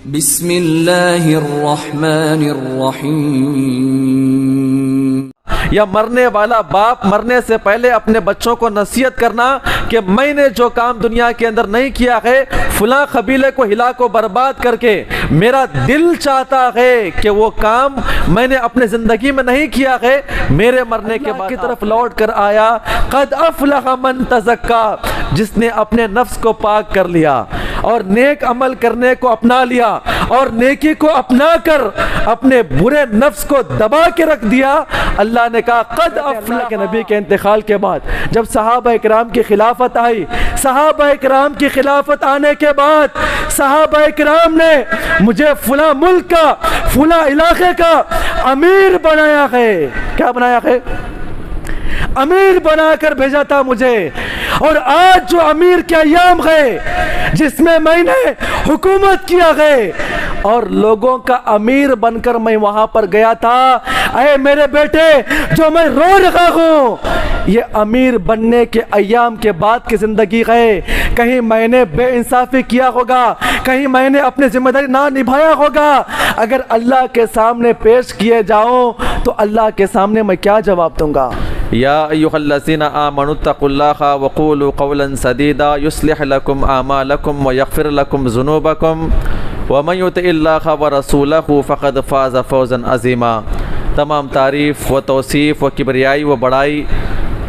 بسم اللہ الرحمن الرحیم۔ یا مرنے والا باپ مرنے سے پہلے اپنے بچوں کو نصیحت کرنا کہ میں نے جو کام دنیا کے اندر نہیں کیا ہے، فلاں قبیلے کو ہلاک و برباد کر کے میرا دل چاہتا ہے کہ وہ کام میں نے اپنے زندگی میں نہیں کیا ہے، میرے مرنے کے بعد کی طرف لوٹ کر آیا، قد افلح من تزکا، جس نے اپنے نفس کو پاک کر لیا اور نیک عمل کرنے کو اپنا لیا اور نیکی کو اپنا کر اپنے برے نفس کو دبا کے رکھ دیا۔ اللہ نے کہا قد افلح کے نبی کے انتقال کے بعد جب صحابہ اکرام کی خلافت آئی، صحابہ اکرام کی خلافت آنے کے بعد صحابہ اکرام نے مجھے فلاں ملک کا فلاں علاقے کا امیر بنایا ہے۔ کیا بنایا ہے؟ امیر بنا کر بھیجا تھا مجھے، اور آج جو امیر کے ایام ہے جس میں میں نے حکومت کیا ہے اور لوگوں کا امیر بن کر میں وہاں پر گیا تھا، اے میرے بیٹے جو میں رو رہا ہوں یہ امیر بننے کے ایام کے بعد کی زندگی ہے۔ کہیں میں نے بے انصافی کیا ہوگا، کہیں میں نے اپنی ذمہ داری نہ نبھایا ہوگا، اگر اللہ کے سامنے پیش کیے جاؤں تو اللہ کے سامنے میں کیا جواب دوں گا؟ یا ایھا الذین آمنوا اتقوا اللہ وقولوا قولا سدیدا یصلح لکم اعمالکم ویغفر لکم ذنوبکم ومن یطع اللہ ورسولہ فقد فاز فوزا عظیما۔ تمام تعریف و توصیف و کبریائی و بڑائی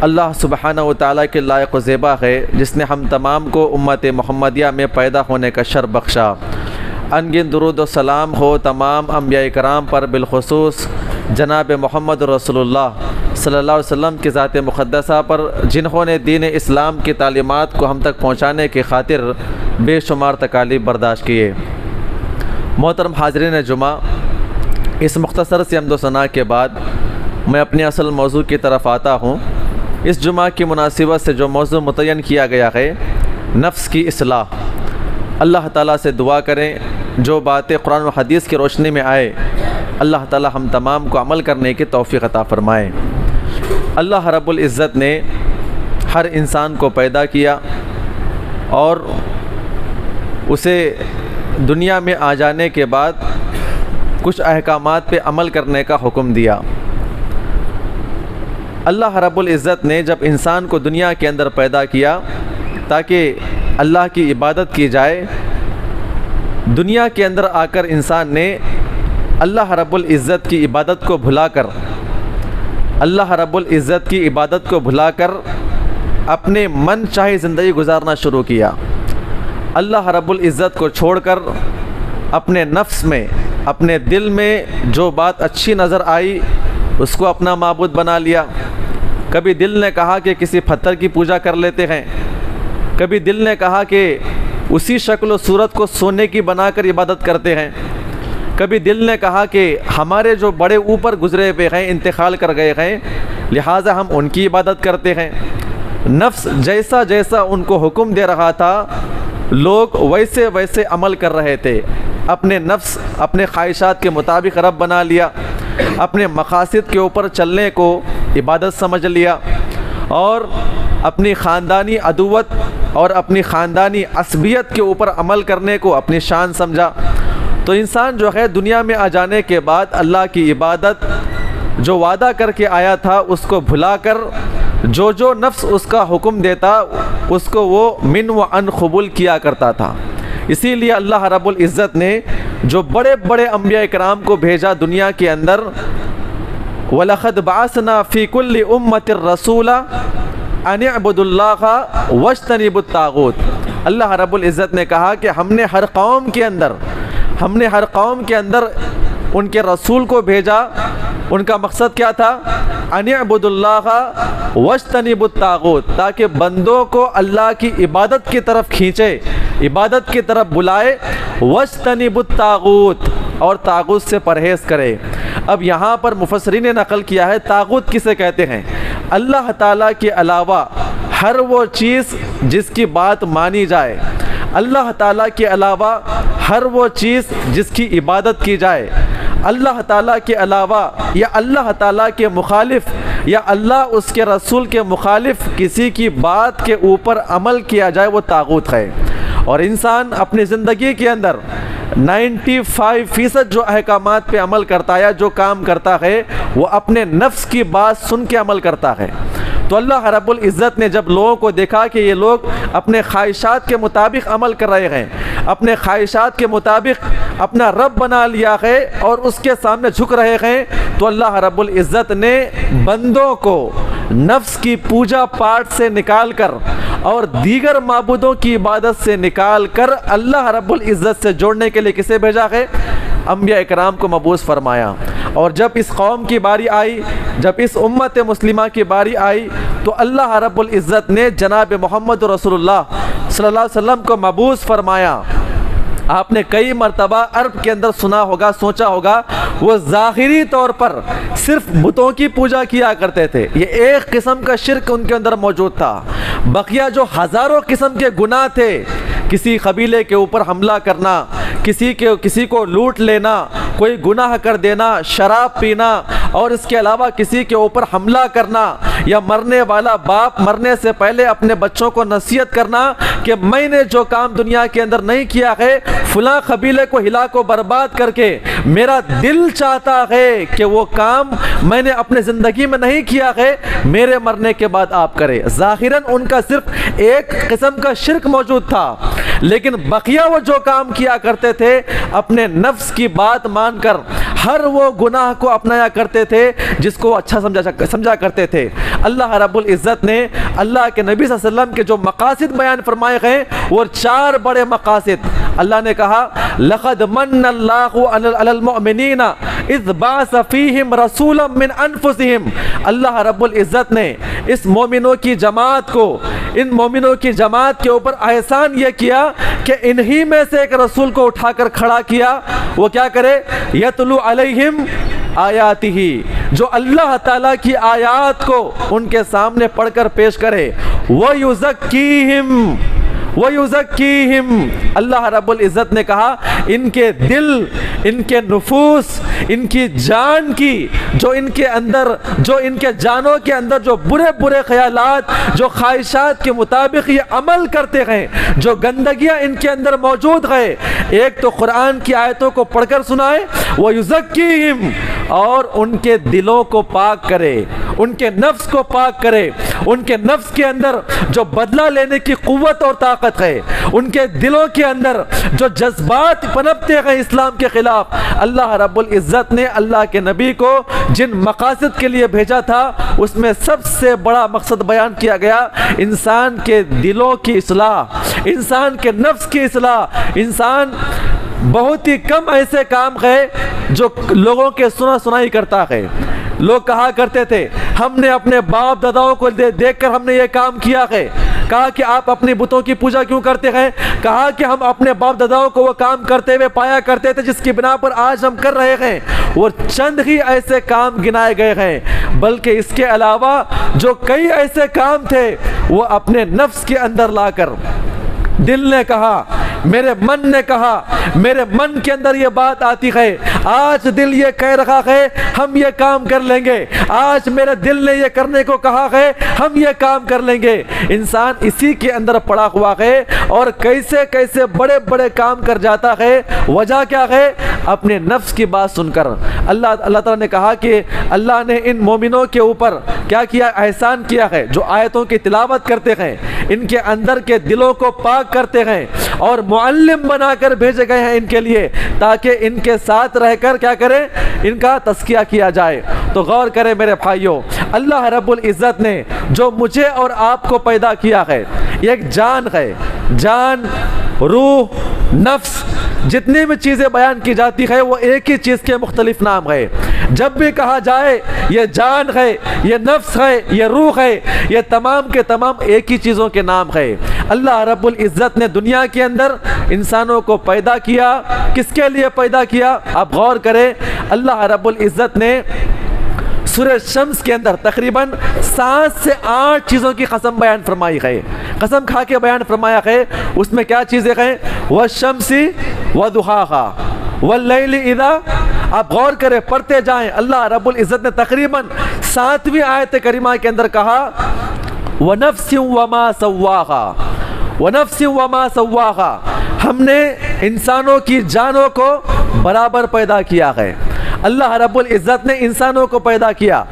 اللہ سبحانہ و تعالیٰ کے لائق و زیبا ہے، جس نے ہم تمام کو امت محمدیہ میں پیدا ہونے کا شرف بخشا۔ انگن درود و سلام ہو تمام انبیاء کرام پر، بالخصوص جناب محمد رسول اللہ صلی اللہ علیہ وسلم کی ذات مقدسہ پر، جنہوں نے دین اسلام کی تعلیمات کو ہم تک پہنچانے کی خاطر بے شمار تکالیف برداشت کیے۔ محترم حاضرین جمعہ، اس مختصر سی حمد و ثنا کے بعد میں اپنے اصل موضوع کی طرف آتا ہوں۔ اس جمعہ کی مناسبت سے جو موضوع متعین کیا گیا ہے، نفس کی اصلاح۔ اللہ تعالیٰ سے دعا کریں جو باتیں قرآن و حدیث کی روشنی میں آئے، اللہ تعالیٰ ہم تمام کو عمل کرنے کی توفیق عطا فرمائے۔ اللہ رب العزت نے ہر انسان کو پیدا کیا اور اسے دنیا میں آ جانے کے بعد کچھ احکامات پہ عمل کرنے کا حکم دیا۔ اللہ رب العزت نے جب انسان کو دنیا کے اندر پیدا کیا تاکہ اللہ کی عبادت کی جائے، دنیا کے اندر آ کر انسان نے اللہ رب العزت کی عبادت کو بھلا کر اپنے من چاہی زندگی گزارنا شروع کیا۔ اللہ رب العزت کو چھوڑ کر اپنے نفس میں، اپنے دل میں جو بات اچھی نظر آئی اس کو اپنا معبود بنا لیا۔ کبھی دل نے کہا کہ کسی پتھر کی پوجا کر لیتے ہیں، کبھی دل نے کہا کہ اسی شکل و صورت کو سونے کی بنا کر عبادت کرتے ہیں، کبھی دل نے کہا کہ ہمارے جو بڑے اوپر گزرے ہوئے ہیں، انتقال کر گئے ہیں، لہٰذا ہم ان کی عبادت کرتے ہیں۔ نفس جیسا جیسا ان کو حکم دے رہا تھا لوگ ویسے ویسے عمل کر رہے تھے۔ اپنے نفس اپنے خواہشات کے مطابق رب بنا لیا، اپنے مقاصد کے اوپر چلنے کو عبادت سمجھ لیا، اور اپنی خاندانی عدوت اور اپنی خاندانی عصبیت کے اوپر عمل کرنے کو اپنی شان سمجھا۔ تو انسان جو ہے دنیا میں آ جانے کے بعد اللہ کی عبادت جو وعدہ کر کے آیا تھا اس کو بھلا کر جو نفس اس کا حکم دیتا اس کو وہ من و ان قبول کیا کرتا تھا۔ اسی لیے اللہ رب العزت نے جو بڑے بڑے انبیاء کرام کو بھیجا دنیا کے اندر، وَلَقَدْ بَعَثْنَا فِي كُلِّ أُمَّةٍ رَسُولًا أَنِ اعْبُدُوا اللَّهَ وَاجْتَنِبُوا الطَّاغُوتَ۔ اللہ رب العزت نے کہا کہ ہم نے ہر قوم کے اندر ان کے رسول کو بھیجا۔ ان کا مقصد کیا تھا؟ ان اعبدوا اللہ واجتنبوا الطاغوت، تاکہ بندوں کو اللہ کی عبادت کی طرف کھینچے، عبادت کی طرف بلائے، واجتنبوا الطاغوت، اور طاغوت سے پرہیز کرے۔ اب یہاں پر مفسرین نے نقل کیا ہے طاغوت کسے کہتے ہیں؟ اللہ تعالیٰ کے علاوہ ہر وہ چیز جس کی بات مانی جائے، اللہ تعالیٰ کے علاوہ ہر وہ چیز جس کی عبادت کی جائے، اللہ تعالیٰ کے علاوہ یا اللہ تعالیٰ کے مخالف یا اللہ اس کے رسول کے مخالف کسی کی بات کے اوپر عمل کیا جائے وہ طاغوت ہے۔ اور انسان اپنی زندگی کے اندر 95% جو احکامات پہ عمل کرتا ہے، جو کام کرتا ہے، وہ اپنے نفس کی بات سن کے عمل کرتا ہے۔ تو اللہ رب العزت نے جب لوگوں کو دیکھا کہ یہ لوگ اپنے خواہشات کے مطابق عمل کر رہے ہیں، اپنے خواہشات کے مطابق اپنا رب بنا لیا ہے اور اس کے سامنے جھک رہے ہیں، تو اللہ رب العزت نے بندوں کو نفس کی پوجا پاٹ سے نکال کر اور دیگر معبودوں کی عبادت سے نکال کر اللہ رب العزت سے جوڑنے کے لیے کسے بھیجا ہے؟ انبیاء اکرام کو مبعوث فرمایا۔ اور جب اس قوم کی باری آئی، جب اس امت مسلمہ کی باری آئی، تو اللہ رب العزت نے جناب محمد رسول اللہ صلی اللہ علیہ وسلم کو مبعوث فرمایا۔ آپ نے کئی مرتبہ عرب کے اندر سنا ہوگا، سوچا ہوگا، وہ ظاہری طور پر صرف بتوں کی پوجا کیا کرتے تھے، یہ ایک قسم کا شرک ان کے اندر موجود تھا۔ بقیہ جو ہزاروں قسم کے گناہ تھے، کسی قبیلے کے اوپر حملہ کرنا، کسی کو لوٹ لینا، کوئی گناہ کر دینا، شراب پینا، اور اس کے علاوہ کسی کے اوپر حملہ کرنا، یا مرنے والا باپ مرنے سے پہلے اپنے بچوں کو نصیحت کرنا کہ میں نے جو کام دنیا کے اندر نہیں کیا ہے، فلاں قبیلے کو ہلاک و برباد کر کے میرا دل چاہتا ہے کہ وہ کام میں نے اپنے زندگی میں نہیں کیا ہے، میرے مرنے کے بعد آپ کرے۔ ظاہراً ان کا صرف ایک قسم کا شرک موجود تھا، لیکن بقیہ وہ جو کام کیا کرتے تھے اپنے نفس کی بات مان کر ہر وہ گناہ کو اپنایا کرتے تھے جس کو وہ اچھا سمجھا کرتے تھے۔ اللہ رب العزت نے اللہ کے نبی صلی اللہ علیہ وسلم کے جو مقاصد بیان فرمائے گئے وہ 4 بڑے مقاصد۔ اللہ نے کہا لَقَدْ مَنَّ اللَّهُ عَلَى الْمُؤْمِنِينَ اِذْ بَعَثَ فِيهِمْ رَسُولًا مِّنْ أَنفُسِهِمْ۔ اللہ رب العزت نے اس مومنوں کی جماعت کو، ان مومنوں کی جماعت کے اوپر احسان یہ کیا کہ انہی میں سے ایک رسول کو اٹھا کر کھڑا کیا، وہ کیا کرے؟ یتلو علیہم آیاتہ، جو اللہ تعالیٰ کی آیات کو ان کے سامنے پڑھ کر پیش کرے، وَيُزَكِّيهِمْ اللہ رب العزت نے کہا ان کے دل، ان کے نفوس، ان کی جان کی جو ان کے جانوں کے اندر جو برے خیالات، جو خواہشات کے مطابق یہ عمل کرتے ہیں، جو گندگیاں ان کے اندر موجود ہیں، ایک تو قرآن کی آیتوں کو پڑھ کر سنائے، وَيُزَكِّيهِمْ، اور ان کے دلوں کو پاک کرے، ان کے نفس کو پاک کرے، ان کے نفس کے اندر جو بدلہ لینے کی قوت اور طاقت ہے، ان کے دلوں کے اندر جو جذبات پنپتے ہیں اسلام کے خلاف، اللہ رب العزت نے اللہ کے نبی کو جن مقاصد کے لیے بھیجا تھا اس میں سب سے بڑا مقصد بیان کیا گیا، انسان کے دلوں کی اصلاح، انسان کے نفس کی اصلاح۔ انسان بہت ہی کم ایسے کام ہے جو لوگوں کے سنائی کرتا ہے۔ لوگ کہا کرتے تھے ہم نے اپنے باپ داداؤں کو دیکھ کر ہم نے یہ کام کیا ہے۔ کہا کہ آپ اپنی بتوں کی پوجا کیوں کرتے ہیں؟ کہا کہ ہم اپنے باپ داداؤں کو وہ کام کرتے ہوئے پایا کرتے تھے جس کی بنا پر آج ہم کر رہے ہیں۔ وہ چند ہی ایسے کام گنائے گئے ہیں، بلکہ اس کے علاوہ جو کئی ایسے کام تھے وہ اپنے نفس کے اندر لا کر دل نے کہا، میرے من نے کہا، میرے من کے اندر یہ بات آتی ہے، آج دل یہ کہہ رہا ہے ہم یہ کام کر لیں گے، آج میرے دل نے یہ کرنے کو کہا ہے ہم یہ کام کر لیں گے۔ انسان اسی کے اندر پڑا ہوا ہے اور کیسے بڑے بڑے کام کر جاتا ہے۔ وجہ کیا ہے؟ اپنے نفس کی بات سن کر۔ اللہ تعالیٰ نے کہا کہ اللہ نے ان مومنوں کے اوپر کیا کیا؟ احسان کیا ہے، جو آیتوں کی تلاوت کرتے ہیں، ان کے اندر کے دلوں کو پاک کرتے ہیں اور معلم بنا کر بھیجے گئے ہیں ان کے لیے، تاکہ ان کے ساتھ رہ کر کیا کریں؟ ان کا تزکیہ کیا جائے۔ تو غور کریں میرے بھائیوں، اللہ رب العزت نے جو مجھے اور آپ کو پیدا کیا ہے، یہ ایک جان ہے، جان، روح، نفس، جتنی بھی چیزیں بیان کی جاتی ہے وہ ایک ہی چیز کے مختلف نام ہے۔ جب بھی کہا جائے یہ جان ہے، یہ نفس ہے، یہ روح ہے، یہ تمام کے تمام ایک ہی چیزوں کے نام ہے۔ اللہ رب العزت نے دنیا کے اندر انسانوں کو پیدا کیا، کس کے لیے پیدا کیا؟ آپ غور کریں، اللہ رب العزت نے سورہ شمس کے اندر تقریباً 7 سے 8 چیزوں کی قسم بیان فرمائی ہے، قسم کھا کے بیان فرمایا ہے۔ اس میں کیا چیزیں ہیں؟ وَالشَّمْسِ وَضُحَاهَا وَاللَّيْلِ إِذَا، آپ غور کریں، پڑھتے جائیں۔ اللہ رب العزت نے تقریباً 7ویں آیت کریمہ کے اندر کہا وَنَفْسٍ وَمَا سَوَّاهَا، وَنَفْسٍ وَمَا سَوَّاهَا، ہم نے انسانوں کی جانوں کو برابر پیدا کیا ہے. اللہ رب العزت نے انسانوں کو پیدا کیا.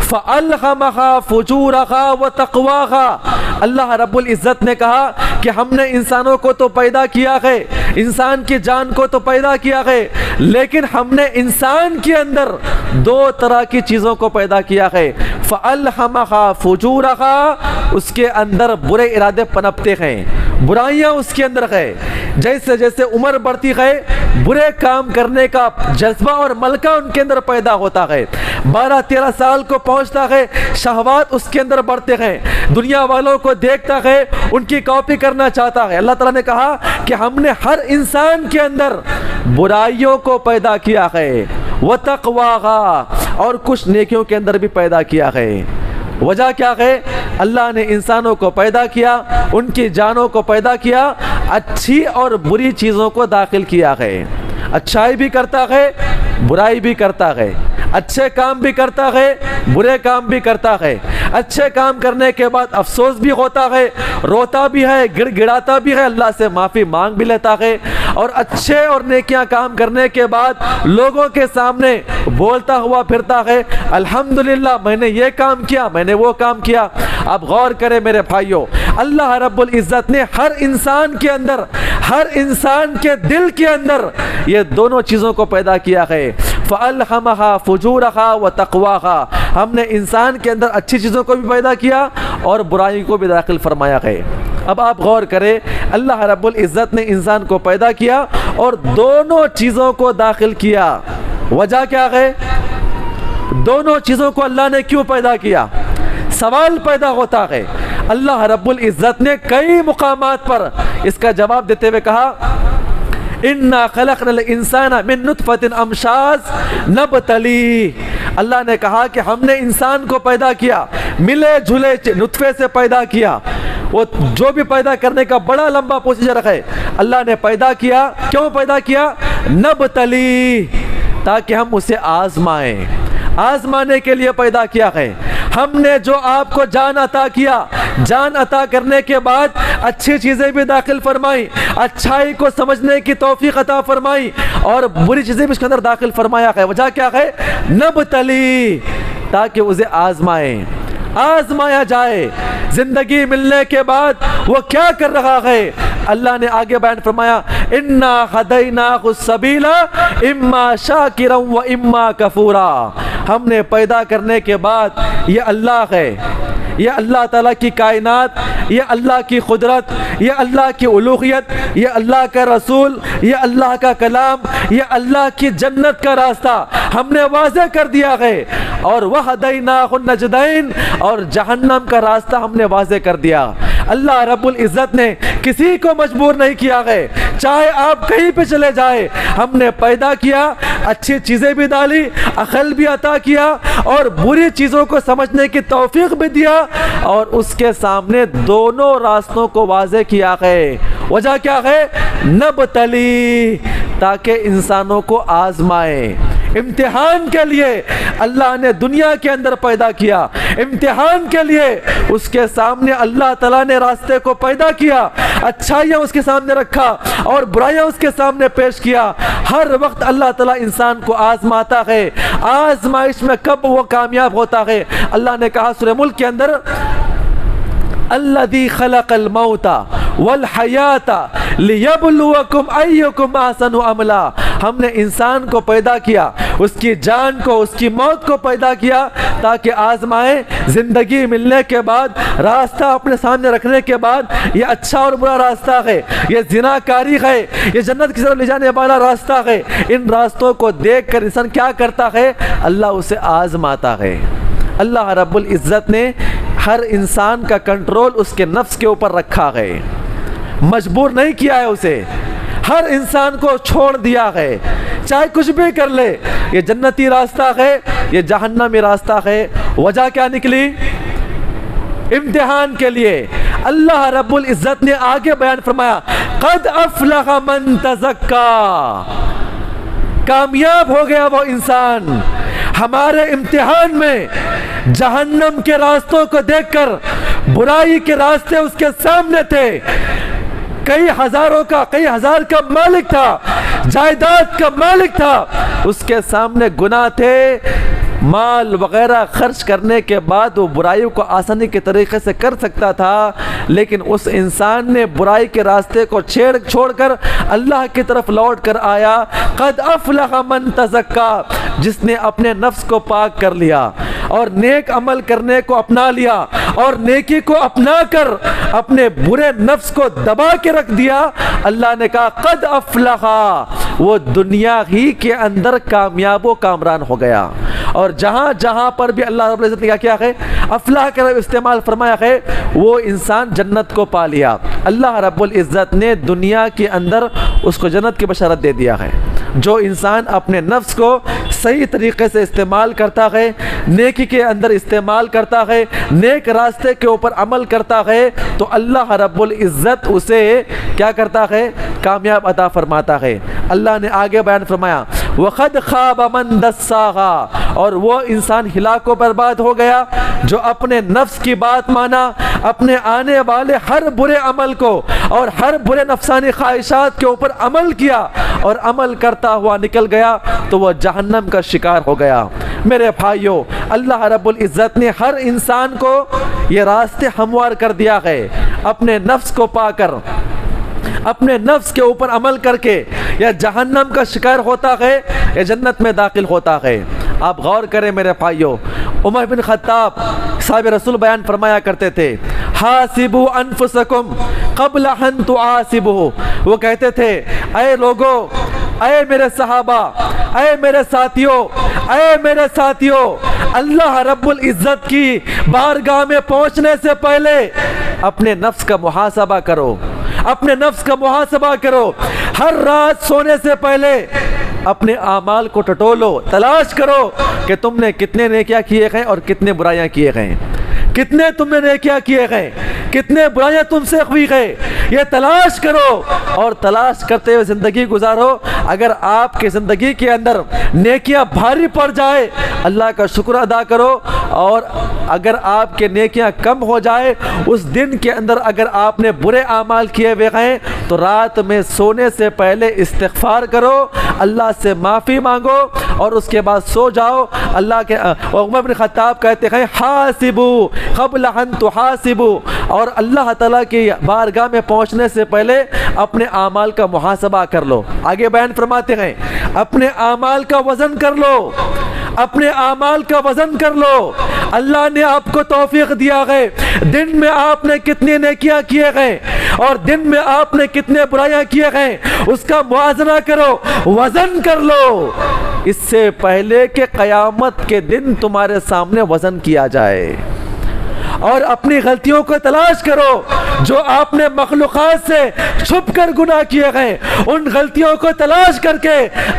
فَأَلْهَمَهَا فُجُورَهَا وَتَقْوَاهَا. اللہ رب العزت نے کہا کہ ہم نے انسانوں کو تو پیدا کیا ہے, انسان کی جان کو تو پیدا کیا ہے, لیکن ہم نے انسان کے اندر دو طرح کی چیزوں کو پیدا کیا ہے. فَأَلْهَمَهَا فُجُورَهَا, اس کے اندر برے ارادے پنپتے ہیں, برائیاں اس کے اندر ہے. جیسے جیسے عمر بڑھتی ہے برے کام کرنے کا جذبہ اور ملکہ ان کے اندر پیدا ہوتا ہے. 12-13 سال کو پہنچتا ہے, شہوات اس کے اندر بڑھتے ہیں, دنیا والوں کو دیکھتا ہے, ان کی کاپی کرنا چاہتا ہے. اللہ تعالیٰ نے کہا کہ ہم نے ہر انسان کے اندر برائیوں کو پیدا کیا ہے, وَتَقْوَاهَا, اور کچھ نیکیوں کے اندر بھی پیدا کیا ہے. وجہ کیا ہے؟ اللہ نے انسانوں کو پیدا کیا, ان کی جانوں کو پیدا کیا, اچھی اور بری چیزوں کو داخل کیا ہے. اچھائی بھی کرتا ہے, برائی بھی کرتا ہے, اچھے کام بھی کرتا ہے, برے کام بھی کرتا ہے. اچھے کام کرنے کے بعد افسوس بھی ہوتا ہے, روتا بھی ہے, گڑ گڑاتا بھی ہے, اللہ سے معافی مانگ بھی لیتا ہے, اور اچھے اور نیکیاں کام کرنے کے بعد لوگوں کے سامنے بولتا ہوا پھرتا ہے, الحمدللہ میں نے یہ کام کیا, میں نے وہ کام کیا. اب غور کریں میرے بھائیوں, اللہ رب العزت نے ہر انسان کے اندر, ہر انسان کے دل کے اندر یہ دونوں چیزوں کو پیدا کیا ہے. فَأَلْهَمَهَا فُجُورَهَا وَتَقْوَاهَا, ہم نے انسان کے اندر اچھی چیزوں کو بھی پیدا کیا اور برائی کو بھی داخل فرمایا ہے. اب آپ غور کریں, اللہ رب العزت نے انسان کو پیدا کیا اور دونوں چیزوں کو داخل کیا. وجہ کیا ہے؟ دونوں چیزوں کو اللہ نے کیوں پیدا کیا؟ سوال پیدا ہوتا ہے. اللہ رب العزت نے کئی مقامات پر اس کا جواب دیتے ہوئے کہا, اِنَّا خَلَقْنَا الْإِنسَانَ مِن نُطْفَةٍ أَمْشَاجٍ نَبْتَلِيهِ. اللہ نے کہا کہ ہم نے انسان کو پیدا کیا, ملے جھلے نطفے سے پیدا کیا. وہ جو بھی پیدا کرنے کا بڑا لمبا پروسیجر ہے, اللہ نے پیدا کیا. کیوں پیدا کیا؟ نبتلیہ, تاکہ ہم اسے آزمائیں. آزمانے کے لیے پیدا کیا ہے. ہم نے جو آپ کو جان عطا کیا, جان عطا کرنے کے بعد اچھی چیزیں بھی داخل فرمائی, اچھائی کو سمجھنے کی توفیق عطا فرمائی, اور بری چیزیں بھی اس کے اندر داخل فرمایا ہے. وجہ کیا ہے؟ نبتلی, تاکہ اسے آزمائیں, آزمایا جائے. زندگی ملنے کے بعد وہ کیا کر رہا ہے؟ اللہ نے آگے بیان فرمایا, اِنَّا هَدَيْنَاهُ السَّبِيلَ اِمَّا شَاكِرًا وَإِمَّا كَفُورًا. ہم نے پیدا کرنے کے بعد یہ اللہ ہے, یہ اللہ تعالیٰ کی کائنات, یہ اللہ کی قدرت, یہ اللہ کی الوہیت, یہ اللہ کا رسول, یہ اللہ کا کلام, یہ اللہ کی جنت کا راستہ ہم نے واضح کر دیا ہے. اور وَهَدَيْنَاهُ النَّجْدَيْنِ, اور جہنم کا راستہ ہم نے واضح کر دیا. اللہ رب العزت نے کسی کو مجبور نہیں کیا ہے, چاہے آپ کہیں پہ چلے جائے. ہم نے پیدا کیا, اچھی چیزیں بھی ڈالی, عقل بھی عطا کیا, اور بری چیزوں کو سمجھنے کی توفیق بھی دیا, اور اس کے سامنے دونوں راستوں کو واضح کیا ہے. وجہ کیا ہے؟ نبتلی, تاکہ انسانوں کو آزمائے. امتحان کے لیے اللہ نے دنیا کے اندر پیدا کیا, امتحان کے لیے اس کے سامنے اللہ تعالیٰ نے راستے کو پیدا کیا, اچھائیاں اس کے سامنے رکھا اور برائیاں اس کے سامنے پیش کیا. ہر وقت اللہ تعالیٰ انسان کو آزماتا ہے. آزمائش میں کب وہ کامیاب ہوتا ہے؟ اللہ نے کہا سورہ ملک کے اندر, الذی خلق الموت والحیات لیبلوکم ایکم احسن عملا. ہم نے انسان کو پیدا کیا, اس کی جان کو, اس کی موت کو پیدا کیا تاکہ آزمائیں. زندگی ملنے کے بعد, راستہ اپنے سامنے رکھنے کے بعد, یہ اچھا اور برا راستہ ہے, یہ زناکاری ہے, یہ جنت کی طرف لے جانے والا راستہ ہے. ان راستوں کو دیکھ کر انسان کیا کرتا ہے؟ اللہ اسے آزماتا ہے. اللہ رب العزت نے ہر انسان کا کنٹرول اس کے نفس کے اوپر رکھا ہے, مجبور نہیں کیا ہے اسے. ہر انسان کو چھوڑ دیا ہے, چاہے کچھ بھی کر لے. یہ جنتی راستہ ہے, یہ جہنمی راستہ ہے. وجہ کیا نکلی؟ امتحان کے لیے. اللہ رب العزت نے آگے بیان فرمایا, قد افلح من تزکا, کامیاب ہو گیا وہ انسان. ہمارے امتحان میں جہنم کے راستوں کو دیکھ کر, برائی کے راستے اس کے سامنے تھے, کئی ہزار کا مالک تھا، جائیداد کا مالک تھا، اس کے سامنے گناہ تھے، مال وغیرہ خرچ کرنے کے بعد وہ برائیوں کو آسانی کے طریقے سے کر سکتا تھا، لیکن اس انسان نے برائی کے راستے کو چھوڑ کر اللہ کی طرف لوٹ کر آیا۔ قد افلح من تزکا، جس نے اپنے نفس کو پاک کر لیا اور نیک عمل کرنے کو اپنا لیا اور نیکی کو اپنا کر اپنے برے نفس کو دبا کے رکھ دیا، اللہ نے کہا قد افلح، وہ دنیا ہی کے اندر کامیاب و کامران ہو گیا۔ اور جہاں جہاں پر بھی اللہ رب العزت نے کیا ہے افلاح کا استعمال فرمایا ہے، وہ انسان جنت کو پا لیا۔ اللہ رب العزت نے دنیا کے اندر اس کو جنت کی بشارت دے دیا ہے۔ جو انسان اپنے نفس کو صحیح طریقے سے استعمال کرتا ہے، نیکی کے اندر استعمال کرتا ہے، نیک راستے کے اوپر عمل کرتا ہے، تو اللہ رب العزت اسے کیا کرتا ہے؟ کامیاب عطا فرماتا ہے۔ اللہ نے آگے بیان فرمایا وَقَدْ خَابَ مَنْ دَسَّاغَا، اور وہ انسان ہلاک و برباد ہو گیا جو اپنے نفس کی بات مانا، اپنے آنے والے ہر برے عمل کو اور ہر برے نفسانی خواہشات کے اوپر عمل کیا اور عمل کرتا ہوا نکل گیا تو وہ جہنم کا شکار ہو گیا۔ میرے بھائیوں، اللہ رب العزت نے ہر انسان کو یہ راستے ہموار کر دیا ہے، اپنے نفس کو پا کر، اپنے نفس کے اوپر عمل کر کے یا جہنم کا شکار ہوتا ہے یا جنت میں داخل ہوتا ہے۔ آپ غور کریں میرے بھائیوں، عمر بن خطاب صاحب رسول بیان فرمایا کرتے تھے حاسبوا انفسکم قبل ان تحاسبوا، وہ کہتے تھے اے لوگو، اے میرے صحابہ، اے میرے ساتھیوں، اللہ رب العزت کی بارگاہ میں پہنچنے سے پہلے اپنے نفس کا محاسبہ کرو، اپنے نفس کا محاسبہ کرو۔ ہر رات سونے سے پہلے اپنے اعمال کو ٹٹولو، تلاش کرو کہ تم نے کتنے نیکیاں کیے ہیں اور کتنے برائیاں کیے ہیں، کتنے تم نے نیکیاں کیے ہیں، کتنے برائیاں تم سے ہوئی ہیں، یہ تلاش کرو اور تلاش کرتے ہوئے زندگی گزارو۔ اگر آپ کی زندگی کے اندر نیکیاں بھاری پڑ جائے اللہ کا شکر ادا کرو، اور اگر آپ کے نیکیاں کم ہو جائے اس دن کے اندر اگر آپ نے برے اعمال کیے ہوئے ہیں تو رات میں سونے سے پہلے استغفار کرو، اللہ سے معافی مانگو اور اس کے بعد سو جاؤ۔ اللہ کے عمر بن خطاب کہتے ہیں حاسبوا قبل ان تحاسبوا، اور اللہ تعالیٰ کی بارگاہ میں پہنچنے سے پہلے اپنے اعمال کا محاسبہ کر لو۔ آگے بیان فرماتے ہیں اپنے اعمال کا وزن کر لو، اپنے اعمال کا وزن کر لو۔ اللہ نے آپ کو توفیق دیا ہے، دن میں آپ نے کتنی نیکیاں کیے ہیں اور دن میں آپ نے کتنے برائیاں کیے ہیں، اس کا موازنہ کرو، وزن کر لو، اس سے پہلے کہ قیامت کے دن تمہارے سامنے وزن کیا جائے۔ اور اپنی غلطیوں کو تلاش کرو، جو آپ نے مخلوقات سے چھپ کر گناہ کیے ہیں ان غلطیوں کو تلاش کر کے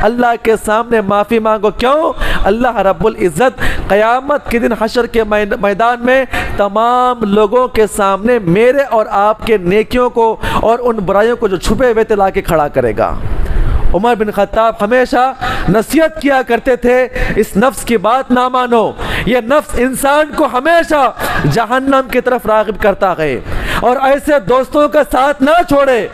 اللہ کے سامنے معافی مانگو۔ کیوں؟ اللہ رب العزت قیامت کے دن حشر کے میدان میں تمام لوگوں کے سامنے میرے اور آپ کے نیکیوں کو اور ان برائیوں کو جو چھپے ہوئے تھے لا کے کھڑا کرے گا۔ عمر بن خطاب ہمیشہ نصیحت کیا کرتے تھے اس نفس کی بات نہ مانو، یہ نفس انسان کو ہمیشہ جہنم کی طرف راغب کرتا ہے، اور ایسے دوستوں کا ساتھ نہ چھوڑے،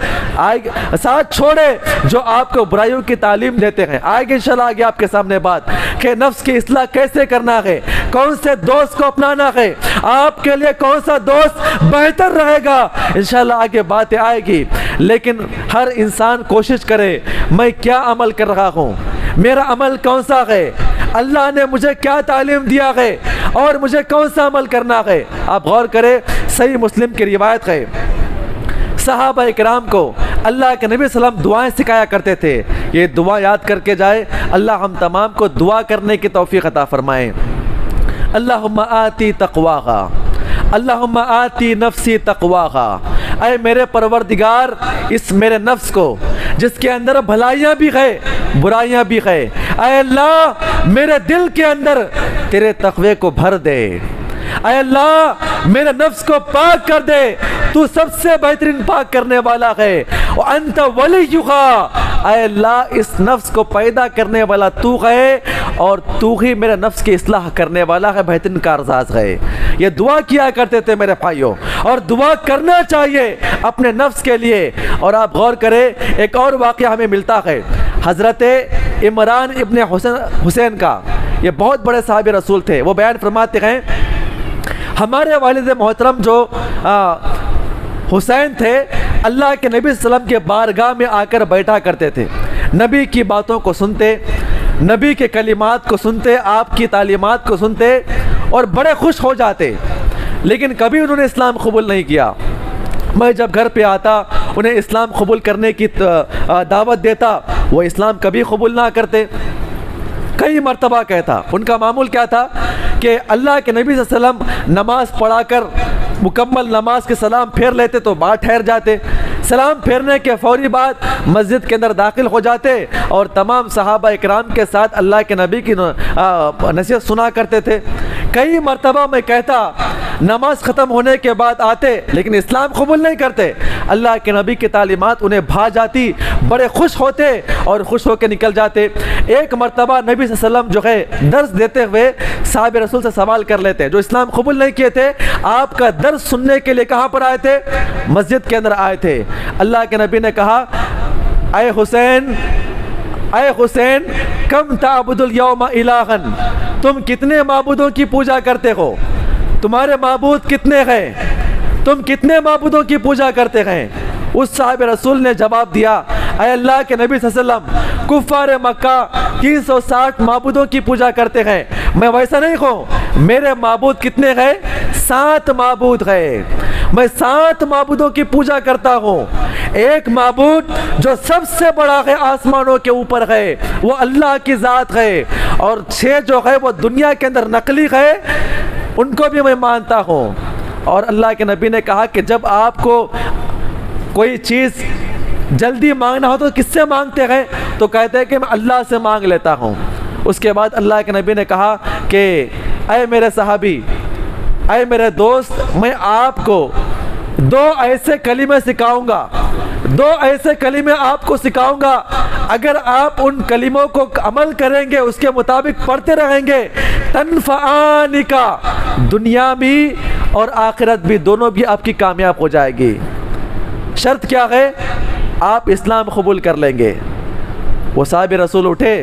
ساتھ چھوڑے جو آپ کو برائیوں کی تعلیم دیتے ہیں۔ آگے انشاءاللہ آگے آپ کے سامنے بات کہ نفس کی اصلاح کیسے کرنا ہے، کون سے دوست کو اپنانا ہے، آپ کے لیے کون سا دوست بہتر رہے گا، انشاءاللہ آگے باتیں آئے گی۔ لیکن ہر انسان کوشش کرے میں کیا عمل کر رہا ہوں، میرا عمل کون سا ہے، اللہ نے مجھے کیا تعلیم دیا ہے اور مجھے کون سا عمل کرنا ہے۔ آپ غور کریں، صحیح مسلم کی روایت ہے، صحابہ اکرام کو اللہ کے نبی صلی اللہ علیہ وسلم دعائیں سکھایا کرتے تھے، یہ دعا یاد کر کے جائے، اللہ ہم تمام کو دعا کرنے کی توفیق عطا فرمائے۔ اللہم آتی تقواہا، اللہم آتی نفسی تقواہا، اے میرے پروردگار اس میرے نفس کو جس کے اندر بھلائیاں بھی ہے برائیاں بھی ہے، اے اللہ میرے دل کے اندر تیرے تقوی کو بھر دے، اے اللہ میرے نفس کو پاک کر دے، تو سب سے بہترین پاک کرنے والا ہے، وانت ولیھا، اے اللہ اس نفس کو پیدا کرنے والا تو ہے اور تو ہی میرے نفس کی اصلاح کرنے والا ہے، بہترین کارساز ہے۔ یہ دعا کیا کرتے تھے میرے بھائیوں، اور دعا کرنا چاہیے اپنے نفس کے لیے۔ اور آپ غور کریں، ایک اور واقعہ ہمیں ملتا ہے حضرت عمران ابن حسین کا۔ یہ بہت بڑے صحابی رسول تھے۔ وہ بیان فرماتے ہیں ہمارے والد محترم جو حسین تھے، اللہ کے نبی صلی اللہ علیہ وسلم کے بارگاہ میں آ کر بیٹھا کرتے تھے، نبی کی باتوں کو سنتے، نبی کے کلمات کو سنتے، آپ کی تعلیمات کو سنتے اور بڑے خوش ہو جاتے، لیکن کبھی انہوں نے اسلام قبول نہیں کیا۔ میں جب گھر پہ آتا انہیں اسلام قبول کرنے کی دعوت دیتا، وہ اسلام کبھی قبول نہ کرتے۔ کئی مرتبہ کہتا، ان کا معمول کیا تھا کہ اللہ کے نبی صلی اللہ علیہ وسلم نماز پڑھا کر مکمل نماز کے سلام پھیر لیتے تو باہر ٹھہر جاتے، سلام پھیرنے کے فوری بعد مسجد کے اندر داخل ہو جاتے اور تمام صحابہ اکرام کے ساتھ اللہ کے نبی کی نصیحت سنا کرتے تھے۔ کئی مرتبہ میں کہتا نماز ختم ہونے کے بعد آتے لیکن اسلام قبول نہیں کرتے، اللہ کے نبی کی تعلیمات انہیں بھا جاتی، بڑے خوش ہوتے اور خوش ہو کے نکل جاتے۔ ایک مرتبہ نبی صلی اللہ علیہ وسلم جو ہے درس دیتے ہوئے صحابہ رسول سے سوال کر لیتے، جو اسلام قبول نہیں کیے تھے، آپ کا درس سننے کے لیے کہاں پر آئے تھے؟ مسجد کے اندر آئے تھے۔ اللہ کے نبی نے کہا اے حسین کم تعبد اليوم الہا، تم کتنے معبودوں کی پوجا کرتے ہو؟ تمہارے معبود کتنے ہیں؟ تم کتنے معبودوں کی پوجا کرتے ہیں؟ اس صحابہ رسول نے جواب دیا اے اللہ کے نبی صلی اللہ علیہ وسلم، کفار مکہ 360 معبودوں کی پوجا کرتے ہیں، میں ویسا نہیں ہوں، میرے معبود کتنے ہیں؟ 7 معبود ہیں، میں 7 معبودوں کی پوجا کرتا ہوں۔ ایک معبود جو سب سے بڑا ہے آسمانوں کے اوپر ہے وہ اللہ کی ذات ہے، اور 6 جو ہے وہ دنیا کے اندر نقلی ہے، ان کو بھی میں مانتا ہوں۔ اور اللہ کے نبی نے کہا کہ جب آپ کو کوئی چیز جلدی مانگنا ہو تو کس سے مانگتے ہیں؟ تو کہتے ہیں کہ میں اللہ سے مانگ لیتا ہوں۔ اس کے بعد اللہ کے نبی نے کہا کہ اے میرے صحابی، اے میرے دوست، میں آپ کو 2 ایسے کلمے سکھاؤں گا، 2 ایسے کلمے آپ کو سکھاؤں گا، اگر آپ ان کلموں کو عمل کریں گے، اس کے مطابق پڑھتے رہیں گے، تنفعان کا، دنیا بھی اور آخرت بھی، دونوں بھی آپ کی کامیاب ہو جائے گی۔ شرط کیا ہے؟ آپ اسلام قبول کر لیں گے۔ وہ صحابہ رسول اٹھے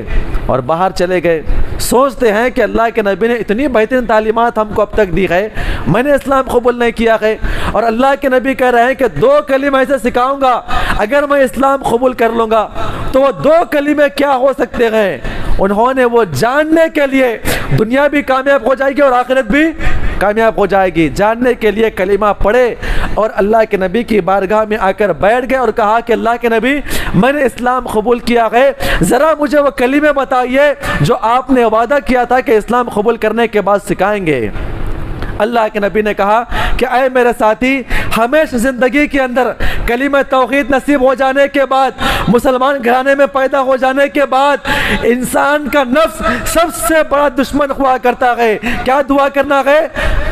اور باہر چلے گئے، سوچتے ہیں کہ اللہ کے نبی نے اتنی بہترین تعلیمات ہم کو اب تک دی ہے، میں نے اسلام قبول نہیں کیا ہے، اور اللہ کے نبی کہہ رہے ہیں کہ 2 کلمے ایسے سکھاؤں گا، اگر میں اسلام قبول کر لوں گا تو وہ 2 کلمے کیا ہو سکتے ہیں؟ انہوں نے وہ جاننے کے لیے، دنیا بھی کامیاب ہو جائے گی اور آخرت بھی کامیاب ہو جائے گی، جاننے کے لیے کلمہ پڑھے اور اللہ کے نبی کی بارگاہ میں آ کر بیٹھ گئے اور کہا کہ اللہ کے نبی، میں نے اسلام قبول کیا ہے، ذرا مجھے وہ کلمے بتائیے جو آپ نے وعدہ کیا تھا کہ اسلام قبول کرنے کے بعد سکھائیں گے۔ اللہ کے نبی نے کہا کہ اے میرے ساتھی، ہمیشہ زندگی کے اندر کلمہ توحید نصیب ہو جانے کے بعد، مسلمان گھرانے میں پیدا ہو جانے کے بعد، انسان کا نفس سب سے بڑا دشمن ہوا کرتا ہے۔ کیا دعا کرنا ہے؟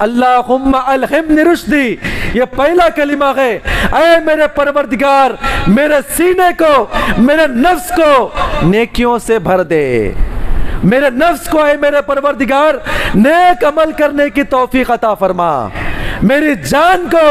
اللہم الہمنی رشدی، یہ پہلا کلمہ ہے، اے میرے پروردگار میرے سینے کو، میرے نفس کو نیکیوں سے بھر دے، میرے نفس کو اے میرے پروردگار نیک عمل کرنے کی توفیق عطا فرما، میری جان کو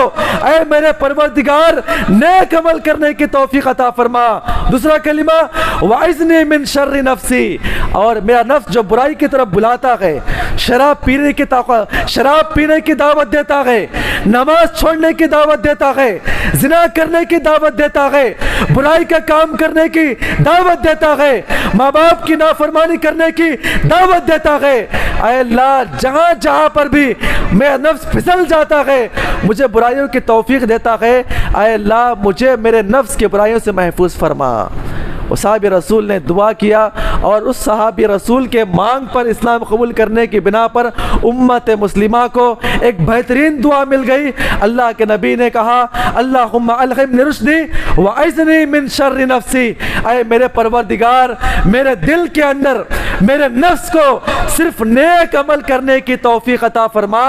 اے میرے پروردگار نیک عمل کرنے کی توفیق عطا فرما۔ دوسرا کلمہ وَعِذْنِي مِن شَرِّ نَفْسِي، اور میرا نفس جو برائی کی طرف بلاتا ہے، شراب پینے کی دعوت دیتا ہے، نماز چھوڑنے کی دعوت دیتا ہے، زنا کرنے کی دعوت دیتا ہے، برائی کا کام کرنے کی دعوت دیتا ہے، ماں باپ کی نافرمانی کرنے کی دعوت دیتا ہے، اے اللہ جہاں جہاں پر بھی میرا نفس پھسل جاتا ہے، مجھے برائیوں کی توفیق دیتا ہے، اے اللہ مجھے میرے نفس کی برائیوں سے محفوظ فرما۔ وہ صحابی رسول نے دعا کیا، اور اس صحابی رسول کے مانگ پر اسلام قبول کرنے کی بنا پر امت مسلمہ کو ایک بہترین دعا مل گئی۔ اللہ کے نبی نے کہا اللہم الہمنی رشدی وعِذْنِی من شر نفسی، اے میرے پروردگار میرے دل کے اندر میرے نفس کو صرف نیک عمل کرنے کی توفیق عطا فرما،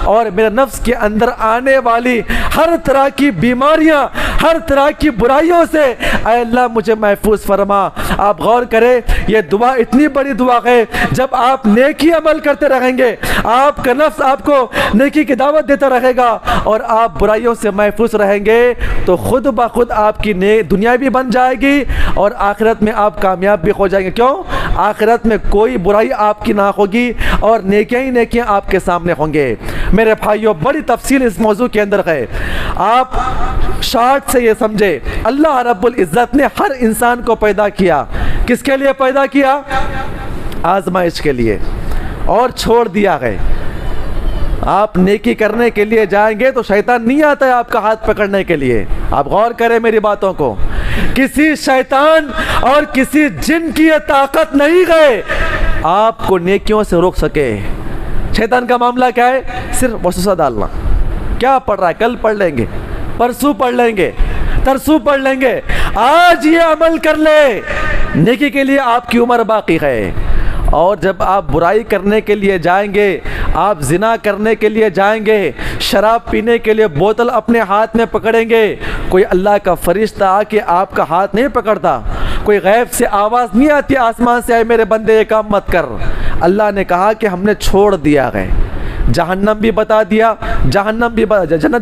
اور میرے نفس کے اندر آنے والی ہر طرح کی بیماریاں، ہر طرح کی برائیوں سے اے اللہ مجھے محفوظ فرما۔ آپ غور کریں، یہ دعا اتنی بڑی دعا ہے، جب آپ نیکی عمل کرتے رہیں گے، آپ کا نفس آپ کو نیکی کی دعوت دیتا رہے گا اور آپ برائیوں سے محفوظ رہیں گے، تو خود بخود آپ کی دنیا بھی بن جائے گی اور آخرت میں آپ کامیاب بھی ہو جائیں گے۔ کیوں؟ آخرت میں کوئی برائی آپ کی نہ ہوگی اور نیکیاں ہی نیکیاں آپ کے سامنے ہوں گے۔ میرے بھائیوں، بڑی تفصیل اس موضوع کے اندر ہے، آپ شارٹ سے یہ سمجھے، اللہ رب العزت نے ہر انسان کو پیدا کیا، کس کے لیے پیدا کیا؟ آزمائش کے لیے، اور چھوڑ دیا ہے۔ آپ نیکی کرنے کے لیے جائیں گے تو شیطان نہیں آتا ہے آپ کا ہاتھ پکڑنے کے لیے۔ آپ غور کریں میری باتوں کو، کسی شیطان اور کسی جن کی یہ طاقت نہیں ہے آپ کو نیکیوں سے روک سکے۔ شیطان کا معاملہ کیا ہے؟ صرف وسوسہ ڈالنا۔ کیا پڑھ رہا ہے؟ کل پڑھ لیں گے، پرسوں پڑھ لیں گے، ترسوں پڑھ لیں گے، آج یہ عمل کر لے، نیکی کے لیے آپ کی عمر باقی ہے۔ اور جب آپ برائی کرنے کے لیے جائیں گے، آپ زنا کرنے کے لیے جائیں گے، شراب پینے کے لیے بوتل اپنے ہاتھ میں پکڑیں گے، کوئی اللہ کا فرشتہ آ کے آپ کا ہاتھ نہیں پکڑتا، کوئی غیب سے آواز نہیں آتی آسمان سے، اے میرے بندے یہ کام مت کر۔ اللہ نے کہا کہ ہم نے چھوڑ دیا ہے، جہنم بھی بتا دیا، جنت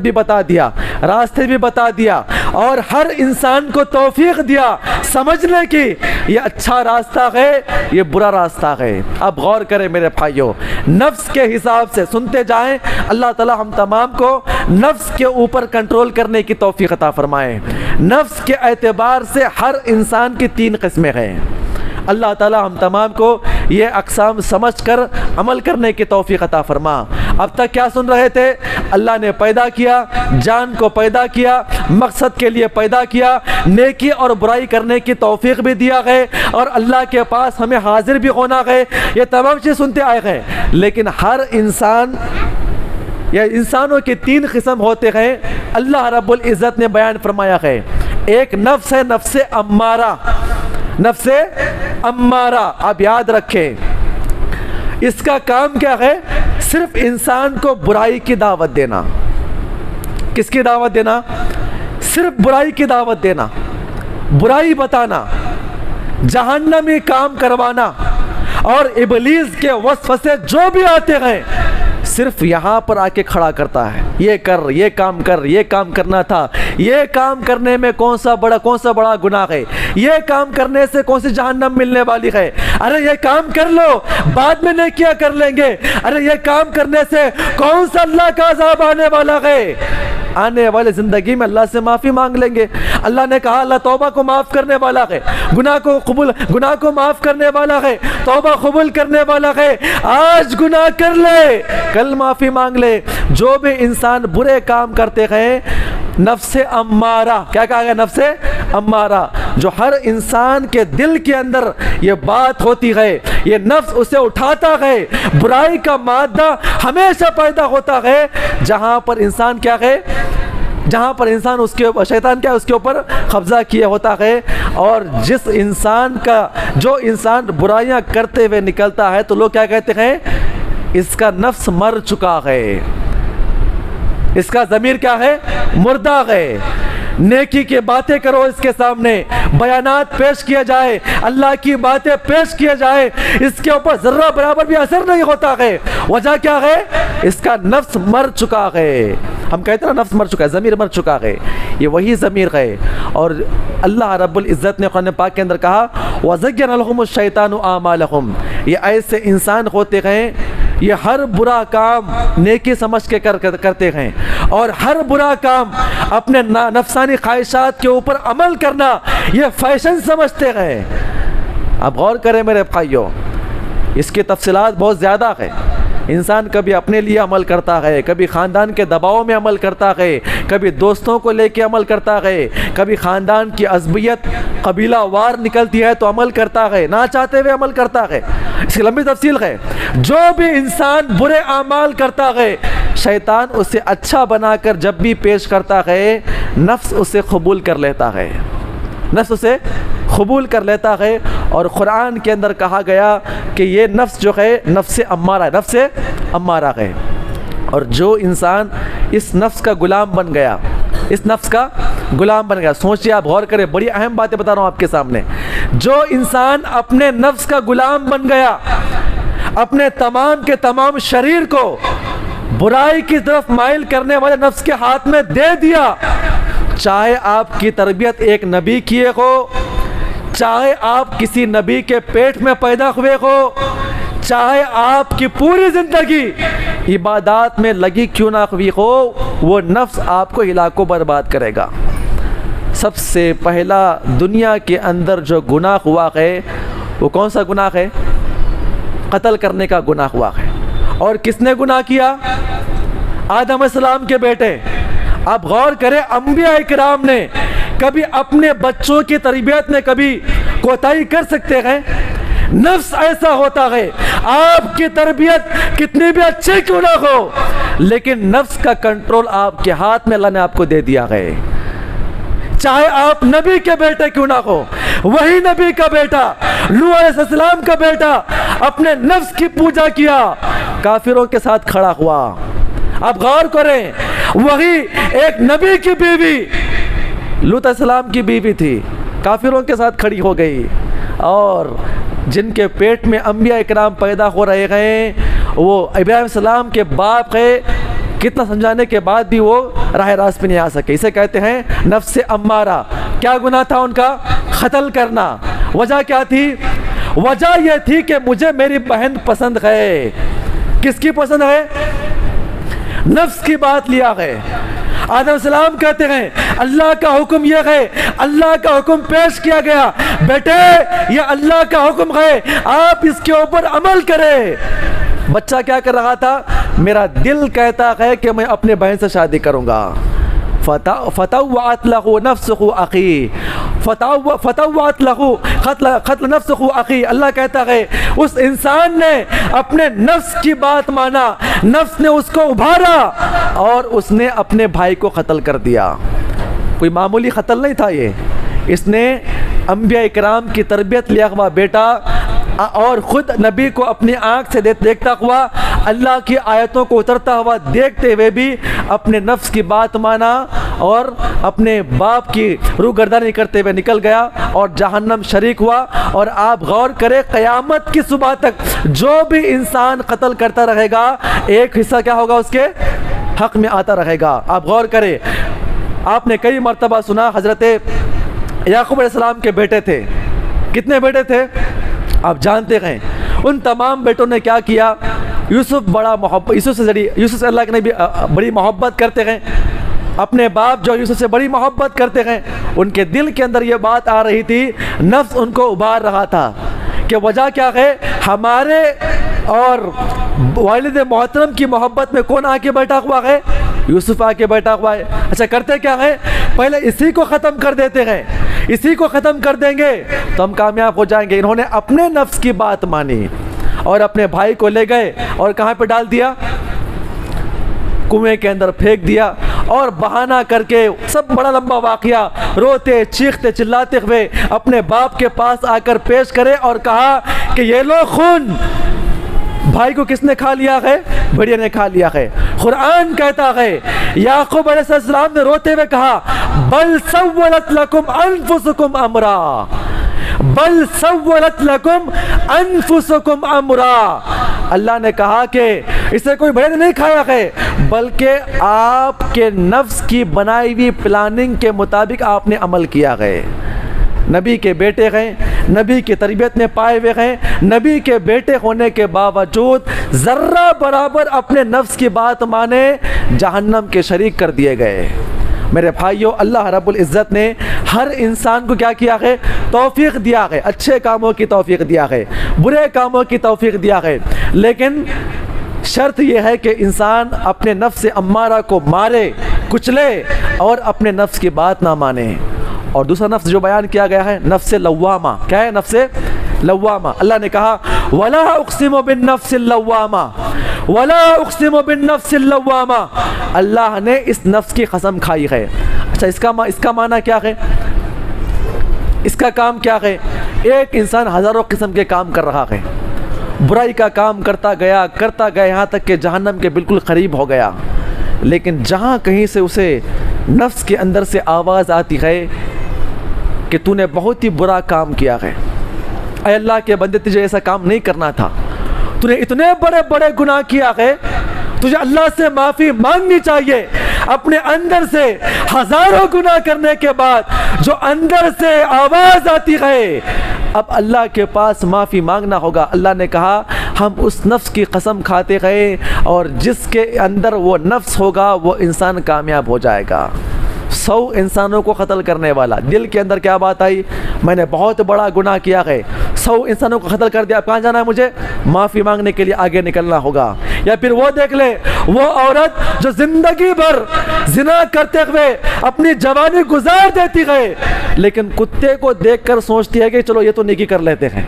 بھی بتا دیا، راستے بھی بتا دیا، اور ہر انسان کو توفیق دیا سمجھنے کی یہ اچھا راستہ ہے، یہ برا راستہ ہے۔ اب غور کریں میرے بھائیوں، نفس کے حساب سے سنتے جائیں، اللہ تعالی ہم تمام کو نفس کے اوپر کنٹرول کرنے کی توفیق عطا فرمائے۔ نفس کے اعتبار سے ہر انسان کی 3 قسمیں ہیں، اللہ تعالی ہم تمام کو یہ اقسام سمجھ کر عمل کرنے کی توفیق عطا فرما۔ اب تک کیا سن رہے تھے؟ اللہ نے پیدا کیا، جان کو پیدا کیا، مقصد کے لیے پیدا کیا، نیکی اور برائی کرنے کی توفیق بھی دیا ہے، اور اللہ کے پاس ہمیں حاضر بھی ہونا ہے۔ یہ تمام چیز سنتے آئے ہیں، لیکن ہر انسان یا انسانوں کی 3 قسم ہوتے ہیں، اللہ رب العزت نے بیان فرمایا ہے۔ ایک نفس ہے، نفس امارہ، نفس امارہ، آپ یاد رکھیں، اس کا کام کیا ہے؟ صرف انسان کو برائی کی دعوت دینا۔ کس کی دعوت دینا؟ صرف برائی کی دعوت دینا، برائی بتانا، جہنمی کام کروانا، اور ابلیس کے وسوسے جو بھی آتے ہیں صرف یہاں پر آ کے کھڑا کرتا ہے، یہ کر، یہ کام کر، یہ کام کرنا تھا، یہ کام کرنے میں کون سا بڑا گناہ ہے، یہ کام کرنے سے کون سی جہنم ملنے والی ہے، ارے یہ کام کر لو بعد میں نہیں کیا کر لیں گے، ارے یہ کام کرنے سے کون سا اللہ کا عذاب آنے والا ہے، آنے والے زندگی میں اللہ سے معافی مانگ لیں گے۔ اللہ نے کہا اللہ توبہ کو معاف کرنے والا ہے، گناہ کو معاف کرنے والا ہے، توبہ قبول کرنے والا ہے۔ آج گناہ کر لے، کل معافی مانگ لے۔ جو بھی انسان برے کام کرتے ہیں، نفس امارہ، کیا کہا گیا؟ نفس امارہ، جو ہر انسان کے دل کے اندر یہ بات ہوتی ہے، یہ نفس اسے اٹھاتا ہے، برائی کا مادہ ہمیشہ پیدا ہوتا ہے جہاں پر انسان کیا ہے، جہاں پر انسان اس کے شیطان کیا اس کے اوپر قبضہ کیا ہوتا ہے۔ اور جو انسان برائیاں کرتے ہوئے نکلتا ہے تو لوگ کیا کہتے ہیں؟ اس کا نفس مر چکا ہے، اس کا ضمیر کیا ہے؟ مردہ ہے۔ نیکی کی باتیں کرو اس کے سامنے، بیانات پیش کیا جائے، اللہ کی باتیں پیش کیا جائے، اس کے اوپر ذرہ برابر بھی اثر نہیں ہوتا ہے۔ وجہ کیا ہے؟ اس کا نفس مر چکا ہے۔ ہم کہتے ہیں نفس مر چکا ہے، ضمیر مر چکا ہے، یہ وہی ضمیر ہے۔ اور اللہ رب العزت نے قرآن پاک کے اندر کہا وَزَيَّنَ لَهُمُ الشَّيْطَانُ أَعْمَالَهُمْ، یہ ایسے انسان ہوتے ہیں، یہ ہر برا کام نیکی سمجھ کے کرتے ہیں، اور ہر برا کام اپنے نفسانی خواہشات کے اوپر عمل کرنا یہ فیشن سمجھتے ہیں۔ اب غور کریں میرے بھائیوں، اس کی تفصیلات بہت زیادہ ہے۔ انسان کبھی اپنے لیے عمل کرتا ہے، کبھی خاندان کے دباؤ میں عمل کرتا ہے، کبھی دوستوں کو لے کے عمل کرتا ہے، کبھی خاندان کی عصبیت قبیلہ وار نکلتی ہے تو عمل کرتا ہے، نہ چاہتے ہوئے عمل کرتا ہے۔ اس کی لمبی تفصیل ہے۔ جو بھی انسان برے اعمال کرتا ہے، شیطان اسے اچھا بنا کر جب بھی پیش کرتا ہے، نفس اسے قبول کر لیتا ہے، نفس اسے قبول کر لیتا ہے اور قرآن کے اندر کہا گیا کہ یہ نفس جو ہے نفس امارہ ہے، نفس امارہ ہے. اور جو انسان اس نفس کا غلام بن گیا، اس نفس کا غلام بن گیا، سوچیے آپ، غور کریں، بڑی اہم باتیں بتا رہا ہوں آپ کے سامنے. جو انسان اپنے نفس کا غلام بن گیا، اپنے تمام کے تمام شریر کو برائی کی طرف مائل کرنے والے نفس کے ہاتھ میں دے دیا، چاہے آپ کی تربیت ایک نبی کیے ہو، چاہے آپ کسی نبی کے پیٹ میں پیدا ہوئے ہو، چاہے آپ کی پوری زندگی عبادات میں لگی کیوں نہ ہوئی ہو، وہ نفس آپ کو ہلاک و برباد کرے گا. سب سے پہلا دنیا کے اندر جو گناہ ہوا ہے وہ کون سا گناہ ہے؟ قتل کرنے کا گناہ ہوا ہے. اور کس نے گناہ کیا؟ آدم علیہ السلام کے بیٹے. آپ غور کریں، انبیاء اکرام نے کبھی اپنے بچوں کی تربیت میں کبھی کوتاہی کر سکتے ہیں؟ نفس ایسا ہوتا ہے، آپ کی تربیت کتنی بھی اچھی کیوں نہ ہو، لیکن نفس کا کنٹرول آپ کے ہاتھ میں اللہ نے آپ کو دے دیا ہے. چاہے آپ نبی کے بیٹے کیوں نہ ہو، وہی نبی کا بیٹا، نوح علیہ السلام کا بیٹا، اپنے نفس کی پوجا کیا، کافروں کے ساتھ کھڑا ہوا. آپ غور کریں، وہی ایک نبی کی بیوی، لوط علیہ السلام کی بیوی تھی، کافروں کے ساتھ کھڑی ہو گئی. اور جن کے پیٹ میں انبیاء اکرام پیدا ہو رہے ہیں، وہ ابراہیم علیہ السلام کے باپ ہے، کتنا سمجھانے کے بعد بھی وہ راہ راست پہ نہیں آ سکے. اسے کہتے ہیں نفس امارہ. کیا گناہ تھا ان کا؟ قتل کرنا. وجہ کیا تھی؟ وجہ یہ تھی کہ مجھے میری بہن پسند ہے. کس کی پسند ہے؟ نفس کی بات لیا ہے. آدم علیہ السلام کہتے ہیں اللہ کا حکم یہ ہے، اللہ کا حکم پیش کیا گیا، بیٹے یہ اللہ کا حکم ہے، آپ اس کے اوپر عمل کریں. بچہ کیا کر رہا تھا؟ میرا دل کہتا ہے کہ میں اپنے بہن سے شادی کروں گا. فتوعت له نفسه اخی، فتوعت له قتل نفسه اخی. اللہ کہتا ہے اس انسان نے اپنے نفس کی بات مانا، نفس نے اس کو ابھارا اور اس نے اپنے بھائی کو قتل کر دیا. کوئی معمولی قتل نہیں تھا یہ. اس نے انبیاء اکرام کی تربیت لیا ہوا بیٹا اور خود نبی کو اپنی آنکھ سے دیکھتا ہوا، اللہ کی آیتوں کو اترتا ہوا دیکھتے ہوئے بھی اپنے نفس کی بات مانا اور اپنے باپ کی روگردانی کرتے ہوئے نکل گیا اور جہنم شریک ہوا. اور آپ غور کریں، قیامت کی صبح تک جو بھی انسان قتل کرتا رہے گا، ایک حصہ کیا ہوگا؟ اس کے حق میں آتا رہے گا. آپ غور کریں، آپ نے کئی مرتبہ سنا حضرت یعقوب علیہ السلام کے بیٹے تھے. کتنے بیٹے تھے آپ جانتے ہیں؟ ان تمام بیٹوں نے کیا کیا؟ یوسف بڑا محبت، یوسف سے اللہ کے نبی بڑی محبت کرتے ہیں، اپنے باپ جو یوسف سے بڑی محبت کرتے ہیں، ان کے دل کے اندر یہ بات آ رہی تھی، نفس ان کو ابھار رہا تھا کہ وجہ کیا ہے؟ ہمارے اور والد محترم کی محبت میں کون آ کے بیٹھا ہوا ہے؟ یوسف آ کے بیٹھا ہوا ہے. اچھا کرتے کیا ہے؟ پہلے اسی کو ختم کر دیتے ہیں، اسی کو ختم کر دیں گے تو ہم کامیاب ہو جائیں گے. انہوں نے اپنے نفس کی بات مانی اور اپنے بھائی کو لے گئے اور کہاں پہ ڈال دیا؟ کنویں کے اندر پھینک دیا. اور بہانہ کر کے، سب بڑا لمبا واقعہ، روتے چیختے چلاتے ہوئے اپنے باپ کے پاس آ کر پیش کرے اور کہا کہ یہ لو خون. بھائی کو کس نے کھا لیا ہے؟ بھیڑیا نے کھا لیا ہے. قرآن کہتا ہے یعقوب علیہ السلام نے روتے ہوئے کہا بل سولت لکم انفسکم امرا، بل سولت لکم انفسکم امرا. اللہ نے کہا کہ اسے کوئی بھیڑ نہیں کھایا ہے، بلکہ آپ کے نفس کی بنائی ہوئی پلاننگ کے مطابق آپ نے عمل کیا ہے. نبی کے بیٹے ہیں، نبی کی تربیت میں پائے ہوئے ہیں، نبی کے بیٹے ہونے کے باوجود ذرہ برابر اپنے نفس کی بات مانے، جہنم کے شریک کر دیے گئے. میرے بھائیوں، اللہ رب العزت نے ہر انسان کو کیا کیا ہے؟ توفیق دیا ہے، اچھے کاموں کی توفیق دیا ہے، برے کاموں کی توفیق دیا ہے، لیکن شرط یہ ہے کہ انسان اپنے نفس امارہ کو مارے، کچلے اور اپنے نفس کی بات نہ مانے. اور دوسرا نفس جو بیان کیا گیا ہے نفس لوامہ. کیا ہے نفس لوامہ؟ اللہ نے کہا وَلَا أُقْسِمُ بِالنَّفْسِ اللَّوَّامَةِ وَلَا أُقْسِمُ بِالنَّفْسِ اللَّوَّامَةِ. اللہ نے اس نفس کی قسم کھائی ہے. اچھا اس کا معنی کیا ہے؟ اس کا کام کیا ہے؟ ایک انسان ہزاروں قسم کے کام کر رہا ہے، برائی کا کام کرتا گیا یہاں تک کہ جہنم کے بالکل قریب ہو گیا، لیکن جہاں کہیں سے اسے نفس کے اندر سے آواز آتی ہے کہ تو نے بہت ہی برا کام کیا ہے، اے اللہ کے بندے تجھے ایسا کام نہیں کرنا تھا، تو نے اتنے بڑے بڑے گناہ کیا ہے، تجھے اللہ سے معافی مانگنی چاہیے۔ اپنے اندر سے ہزاروں گناہ کرنے کے بعد جو اندر سے آواز آتی ہے، اب اللہ کے پاس معافی مانگنا ہوگا۔ اللہ نے کہا ہم اس نفس کی قسم کھاتے گئے، اور جس کے اندر وہ نفس ہوگا وہ انسان کامیاب ہو جائے گا۔ 100 انسانوں کو قتل کرنے والا، دل کے اندر کیا بات آئی؟ میں نے بہت بڑا گناہ کیا ہے، 100 انسانوں کو قتل کر دیا، اب کہاں جانا ہے مجھے؟ معافی مانگنے کے لیے آگے نکلنا ہوگا۔ یا پھر وہ دیکھ لے، وہ عورت جو زندگی بھر زنا کرتے ہوئے اپنی جوانی گزار دیتی ہے، لیکن کتے کو دیکھ کر سوچتی ہے کہ چلو یہ تو نیکی کر لیتے ہیں،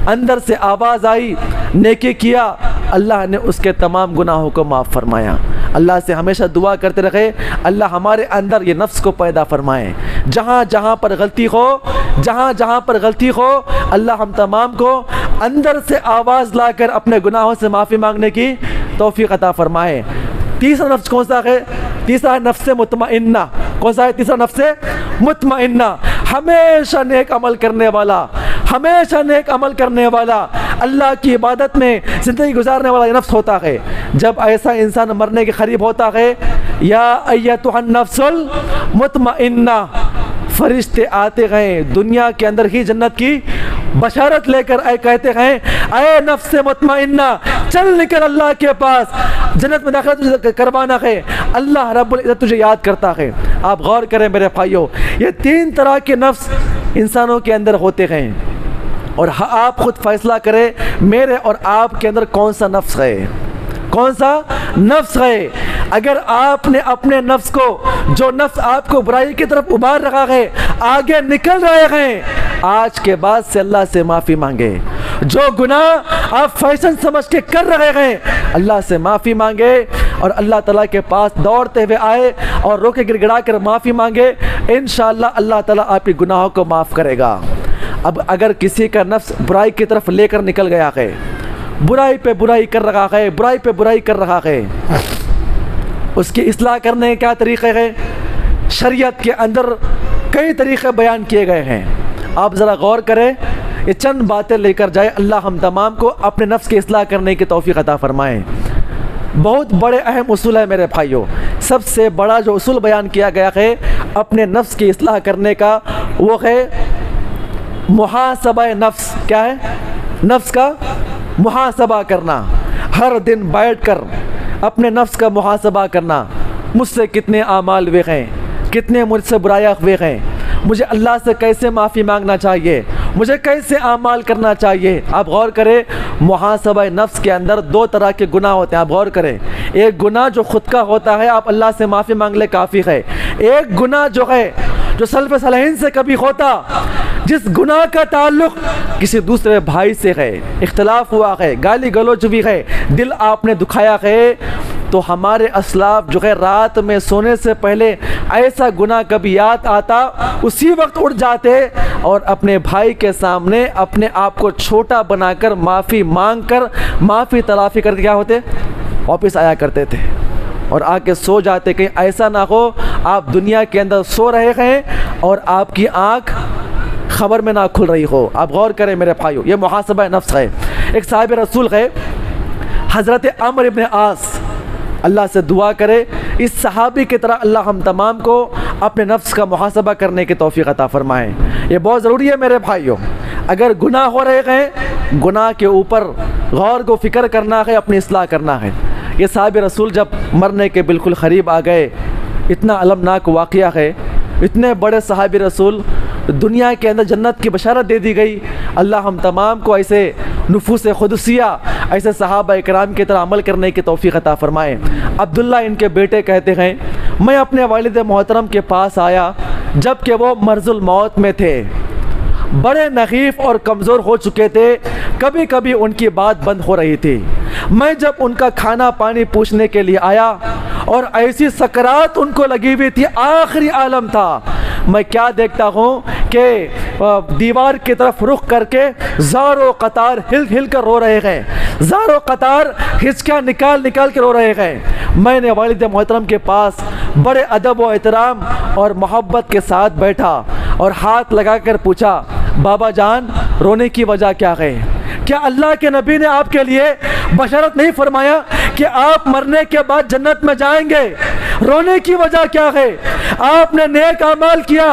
اندر سے آواز آئی، نیکی کیا، اللہ نے اس کے تمام گناہوں کو معاف فرمایا۔ اللہ سے ہمیشہ دعا کرتے رہے اللہ ہمارے اندر یہ نفس کو پیدا فرمائے، جہاں جہاں پر غلطی ہو اللہ ہم تمام کو اندر سے آواز لا کر اپنے گناہوں سے معافی مانگنے کی توفیق عطا فرمائے۔ تیسرا نفس کون سا ہے؟ تیسرا نفس مطمئنہ۔ کون سا ہے تیسرا نفس مطمئنہ؟ ہمیشہ نیک عمل کرنے والا، اللہ کی عبادت میں زندگی گزارنے والا یہ نفس ہوتا ہے۔ جب ایسا انسان مرنے کے قریب ہوتا ہے، یا ایتھا النفس المطمئنہ، فرشتے آتے ہیں دنیا کے اندر ہی جنت کی بشارت لے کر کہتے ہیں اے نفس مطمئنہ چل نکل اللہ کے پاس، جنت میں داخلہ تجھے کروانا ہے، اللہ رب العزت تجھے یاد کرتا ہے۔ آپ غور کریں میرے بھائیوں، یہ 3 طرح کے نفس انسانوں کے اندر ہوتے ہیں، اور آپ خود فیصلہ کریں میرے اور آپ کے اندر کون سا نفس ہے۔ اگر آپ نے اپنے نفس کو، جو نفس آپ کو برائی کی طرف ابھار رہا ہے، آگے نکل رہے ہیں، آج کے بعد سے اللہ سے معافی مانگے۔ جو گناہ آپ فیشن سمجھ کے کر رہے ہیں، اللہ سے معافی مانگے، اور اللہ تعالیٰ کے پاس دوڑتے ہوئے آئے اور رو کے گڑ گڑا کر معافی مانگے، انشاءاللہ اللہ تعالیٰ آپ کی گناہوں کو معاف کرے گا۔ اب اگر کسی کا نفس برائی کی طرف لے کر نکل گیا ہے، برائی پہ برائی کر رہا ہے، اس کی اصلاح کرنے کے کیا طریقے ہیں؟ شریعت کے اندر کئی طریقے بیان کیے گئے ہیں، آپ ذرا غور کریں، یہ چند باتیں لے کر جائے، اللہ ہم تمام کو اپنے نفس کی اصلاح کرنے کی توفیق عطا فرمائیں۔ بہت بڑے اہم اصول ہے میرے بھائیوں، سب سے بڑا جو اصول بیان کیا گیا ہے اپنے نفس کی اصلاح کرنے کا، وہ ہے محاسبہ نفس۔ کیا ہے؟ نفس کا محاسبہ کرنا، ہر دن بیٹھ کر اپنے نفس کا محاسبہ کرنا، مجھ سے کتنے اعمال ہوئے ہیں، کتنے مجھ سے برائیاں ہوئے ہیں، مجھے اللہ سے کیسے معافی مانگنا چاہیے، مجھے کیسے اعمال کرنا چاہیے۔ آپ غور کریں، محاسبہ نفس کے اندر 2 طرح کے گناہ ہوتے ہیں، آپ غور کریں۔ ایک گناہ جو خود کا ہوتا ہے، آپ اللہ سے معافی مانگ لے کافی ہے۔ ایک گناہ جو ہے جو سلف صالحین سے کبھی ہوتا، جس گناہ کا تعلق کسی دوسرے بھائی سے ہے، اختلاف ہوا ہے، گالی گلوچ بھی ہے، دل آپ نے دکھایا ہے، تو ہمارے اسلاف جو ہے رات میں سونے سے پہلے ایسا گناہ کبھی یاد آتا، اسی وقت اٹھ جاتے اور اپنے بھائی کے سامنے اپنے آپ کو چھوٹا بنا کر معافی مانگ کر معافی تلافی کر کے کیا ہوتے؟ واپس آیا کرتے تھے اور آ کے سو جاتے۔ کہیں ایسا نہ ہو آپ دنیا کے اندر سو رہے ہیں اور آپ کی آنکھ خبر میں نہ کھل رہی ہو۔ آپ غور کریں میرے بھائیو، یہ محاسبہ نفس ہے۔ ایک صاحب رسول ہے حضرت عمرو بن عاص، اللہ سے دعا کرے اس صحابی کی طرح اللہ ہم تمام کو اپنے نفس کا محاسبہ کرنے کی توفیق عطا فرمائے۔ یہ بہت ضروری ہے میرے بھائیوں، اگر گناہ ہو رہے ہیں، گناہ کے اوپر غور و فکر کرنا ہے، اپنی اصلاح کرنا ہے۔ یہ صاحب رسول جب مرنے کے بالکل قریب آ گئے، اتنا المناک واقعہ ہے، اتنے بڑے صحابی رسول، دنیا کے اندر جنت کی بشارت دے دی گئی۔ اللہ ہم تمام کو ایسے نفوس قدسیہ، ایسے صحابہ اکرام کی طرح عمل کرنے کی توفیق عطا فرمائے۔ عبداللہ ان کے بیٹے کہتے ہیں، میں اپنے والد محترم کے پاس آیا جب کہ وہ مرض الموت میں تھے، بڑے نحیف اور کمزور ہو چکے تھے، کبھی کبھی ان کی بات بند ہو رہی تھی۔ میں جب ان کا کھانا پانی پوچھنے کے لیے آیا اور ایسی سکرات ان کو لگی ہوئی تھی، آخری عالم تھا، میں کیا دیکھتا ہوں کہ دیوار کی طرف رخ کر کے زاروں قطار ہل ہل کر رو رہے ہیں، زاروں قطار ہچکیاں نکال نکال کے رو رہے ہیں۔ میں نے والد محترم کے پاس بڑے ادب و احترام اور محبت کے ساتھ بیٹھا اور ہاتھ لگا کر پوچھا، بابا جان رونے کی وجہ کیا ہے؟ کیا اللہ کے نبی نے آپ کے لیے بشارت نہیں فرمایا کہ آپ مرنے کے بعد جنت میں جائیں گے؟ رونے کی وجہ کیا ہے؟ آپ نے نیک اعمال کیا،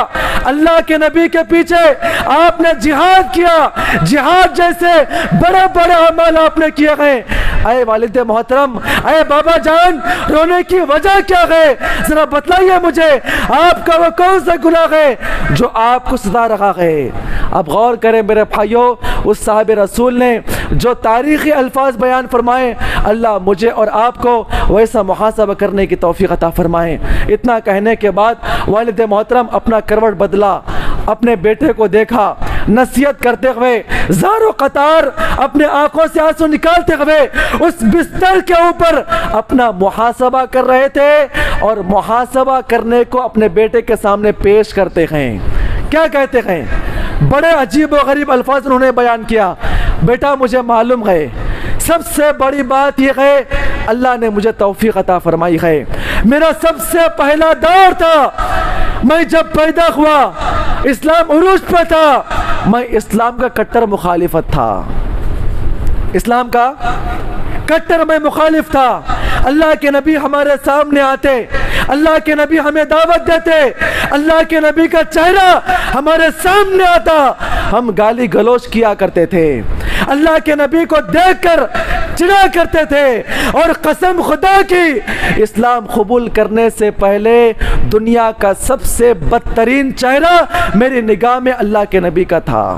اللہ کے نبی کے پیچھے آپ نے جہاد کیا، جہاد جیسے بڑے بڑے اعمال آپ نے کیے ہیں۔ اے والد محترم، اے بابا جان، رونے کی وجہ کیا ہے؟ ذرا بتلائیے مجھے، آپ کا وہ کون سا گناہ ہے جو آپ کو ستا رہا ہے؟ اب غور کریں میرے بھائیوں، اس صاحب رسول نے جو تاریخی الفاظ بیان فرمائے، اللہ مجھے اور آپ کو ویسا محاسبہ کرنے کی توفیق عطا فرمائے۔ اتنا کہنے کے بعد والد محترم اپنا کروٹ بدلا، اپنے بیٹے کو دیکھا، نصیحت کرتے ہوئے زاروں قطار اپنے آنکھوں سے آنسو نکالتے ہوئے اس بستر کے اوپر اپنا محاسبہ کر رہے تھے، اور محاسبہ کرنے کو اپنے بیٹے کے سامنے پیش کرتے ہیں۔ کیا کہتے ہیں؟ بڑے عجیب و غریب الفاظ انہوں نے بیان کیا، بیٹا مجھے معلوم ہے، سب سے بڑی بات یہ ہے اللہ نے مجھے توفیق عطا فرمائی ہے، میرا سب سے پہلا دور تھا، میں جب پیدا ہوا اسلام عروج پہ تھا، میں اسلام کا کٹر مخالفت تھا، اسلام کا کٹر میں مخالف تھا۔ اللہ کے نبی ہمارے سامنے آتے، اللہ کے نبی ہمیں دعوت دیتے، اللہ کے نبی کا چہرہ ہمارے سامنے آتا، ہم گالی گلوچ کیا کرتے تھے، اللہ کے نبی کو دیکھ کر چڑھا کرتے تھے، اور قسم خدا کی اسلام قبول کرنے سے پہلے دنیا کا سب سے بدترین چہرہ میری نگاہ میں اللہ کے نبی کا تھا،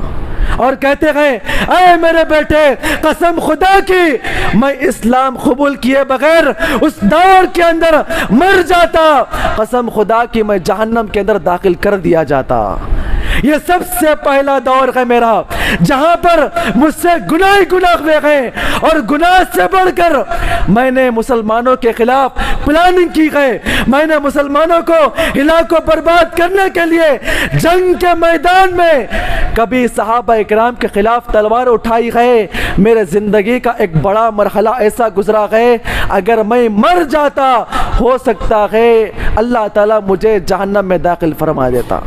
اور کہتے ہیں اے میرے بیٹے قسم خدا کی میں اسلام قبول کیے بغیر اس دور کے اندر مر جاتا، قسم خدا کی میں جہنم کے اندر داخل کر دیا جاتا۔ یہ سب سے پہلا دور ہے میرا، جہاں پر مجھ سے گناہ ہی گناہ ہوئے ہیں، اور گناہ سے بڑھ کر میں نے مسلمانوں کے خلاف پلاننگ کی ہے، میں نے مسلمانوں کو ہلاک و برباد کرنے کے لیے جنگ کے میدان میں کبھی صحابہ اکرام کے خلاف تلوار اٹھائی ہے۔ میرے زندگی کا ایک بڑا مرحلہ ایسا گزرا ہے، اگر میں مر جاتا ہو سکتا ہے اللہ تعالیٰ مجھے جہنم میں داخل فرما دیتا۔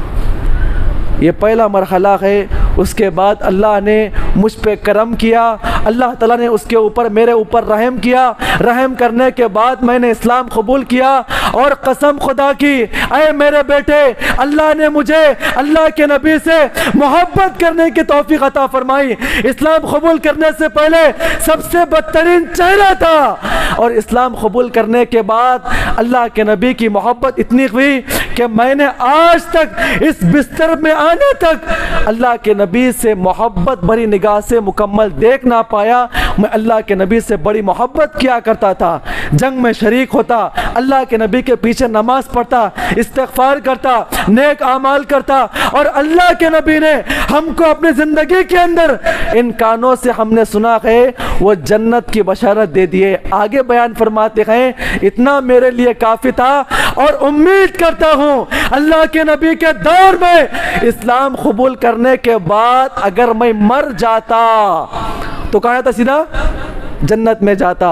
یہ پہلا مرحلہ ہے۔ اس کے بعد اللہ نے مجھ پہ کرم کیا، اللہ تعالیٰ نے اس کے اوپر میرے اوپر رحم کیا، رحم کرنے کے بعد میں نے اسلام قبول کیا، اور قسم خدا کی اے میرے بیٹے اللہ نے مجھے اللہ کے نبی سے محبت کرنے کی توفیق عطا فرمائی۔ اسلام قبول کرنے سے پہلے سب سے بدترین چہرہ تھا، اور اسلام قبول کرنے کے بعد اللہ کے نبی کی محبت اتنی ہوئی کہ میں نے آج تک اس بستر میں آنے تک اللہ کے نبی سے محبت بڑی نگاہ سے مکمل دیکھ نہ پایا۔ میں اللہ کے نبی سے بڑی محبت کیا کرتا تھا، جنگ میں شریک ہوتا، اللہ کے نبی کے پیچھے نماز پڑھتا، استغفار کرتا، نیک اعمال کرتا، اور اللہ کے نبی نے ہم کو اپنی زندگی کے اندر ان کانوں سے ہم نے سنا ہے وہ جنت کی بشارت دے دیے۔ آگے بیان فرماتے ہیں اتنا میرے لیے کافی تھا، اور امید کرتا ہوں اللہ کے نبی کے دور میں اسلام قبول کرنے کے بعد اگر میں مر جاتا تو کہا تھا سیدھا جنت میں جاتا۔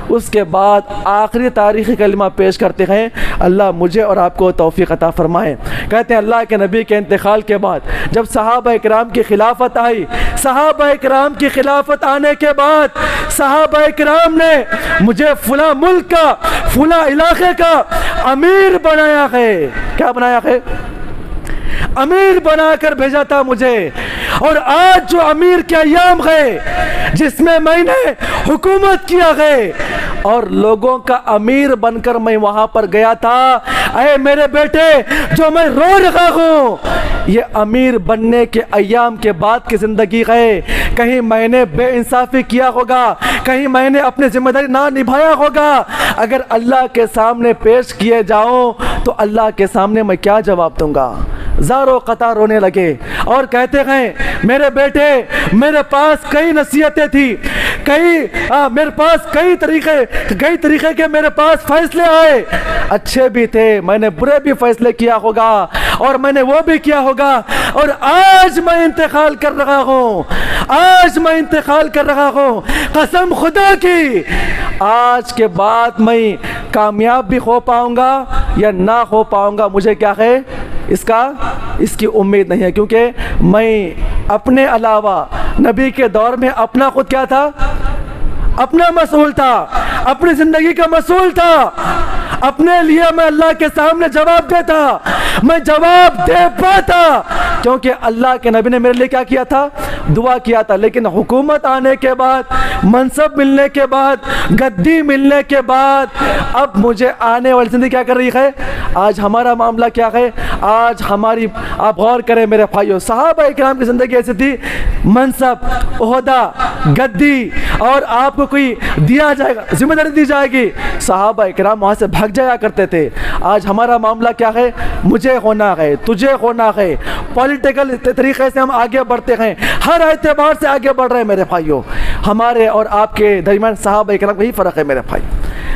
اس کے بعد آخری تاریخی کلمہ پیش کرتے ہیں، اللہ مجھے اور آپ کو توفیق عطا فرمائے۔ کہتے ہیں اللہ کے نبی کے انتقال کے بعد جب صحابہ اکرام کی خلافت آئی، صحابہ اکرام کی خلافت آنے کے بعد صحابہ اکرام نے مجھے فلاں ملک کا فلاں علاقے کا امیر بنایا ہے۔ کیا بنایا ہے؟ امیر بنا کر بھیجا تھا مجھے، اور آج جو امیر کے ایام ہے جس میں میں نے حکومت کیا ہے اور لوگوں کا امیر بن کر میں وہاں پر گیا تھا، اے میرے بیٹے جو میں رو رہا ہوں یہ امیر بننے کے ایام کے بعد کی زندگی ہے۔ کہیں میں نے بے انصافی کیا ہوگا، کہیں میں نے اپنی ذمہ داری نہ نبھایا ہوگا، اگر اللہ کے سامنے پیش کیے جاؤں تو اللہ کے سامنے میں کیا جواب دوں گا؟ زاروں قطار رونے لگے اور کہتے ہیں میرے بیٹے میرے پاس کئی نصیحتیں تھی، میرے پاس کئی طریقے کے میرے پاس فیصلے آئے، اچھے بھی تھے، میں نے برے بھی فیصلے کیا ہوگا اور میں نے وہ بھی کیا ہوگا، اور آج میں انتقال کر رہا ہوں، قسم خدا کی آج کے بعد میں کامیاب بھی ہو پاؤں گا یا نہ ہو پاؤں گا، مجھے کیا ہے اس کی امید نہیں ہے، کیونکہ میں اپنے علاوہ نبی کے دور میں اپنا خود کیا تھا، اپنا مسئول تھا، اپنی زندگی کا مسئول تھا، اپنے لیے میں اللہ کے سامنے جواب دیتا، میں جواب دے پاتا، کیونکہ اللہ کے نبی نے میرے لیے کیا کیا تھا، دعا کیا تھا۔ لیکن حکومت آنے کے بعد، منصب ملنے کے بعد، گدی ملنے کے بعد، اب مجھے آنے والی زندگی کیا کر رہی ہے، آج ہمارا معاملہ کیا ہے، آج ہماری، آپ غور کریں میرے بھائیوں، صحابہ اکرام کی زندگی ایسی تھی، منصب، عہدہ، گدی، اور آپ کو کوئی دیا جائے گا، ذمہ داری دی جائے گی، صحابہ اکرام وہاں سے بھگ جایا کرتے تھے۔ آج ہمارا معاملہ کیا ہے، مجھے ہونا ہے، تجھے ہونا ہے، پولیٹیکل طریقے سے ہم آگے بڑھتے ہیں، ہر اعتبار سے آگے بڑھ رہے ہیں میرے بھائیوں۔ ہمارے اور آپ کے درمیان صحابہ اکرام کا یہی فرق ہے میرے بھائی۔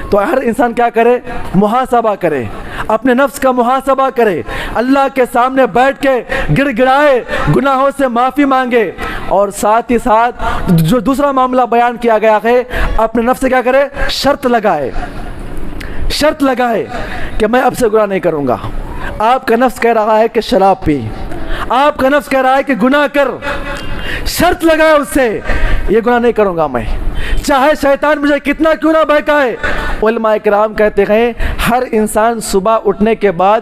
تو ہر انسان کیا کرے، محاسبہ کرے، اپنے نفس کا محاسبہ کرے، اللہ کے سامنے بیٹھ کے گڑ گڑائے، گناہوں سے معافی مانگے، اور ساتھ ہی ساتھ جو دوسرا معاملہ بیان کیا گیا ہے، اپنے نفس سے کیا کرے، شرط لگائے کہ میں اب سے گناہ نہیں کروں گا۔ آپ کا نفس کہہ رہا ہے کہ شراب پی، آپ کا نفس کہہ رہا ہے کہ گناہ کر، شرط لگائے اس سے، یہ گناہ نہیں کروں گا میں، چاہے شیطان مجھے کتنا کیوں نہ بہکائے۔ علماء کرام کہتے ہیں ہر انسان صبح اٹھنے کے بعد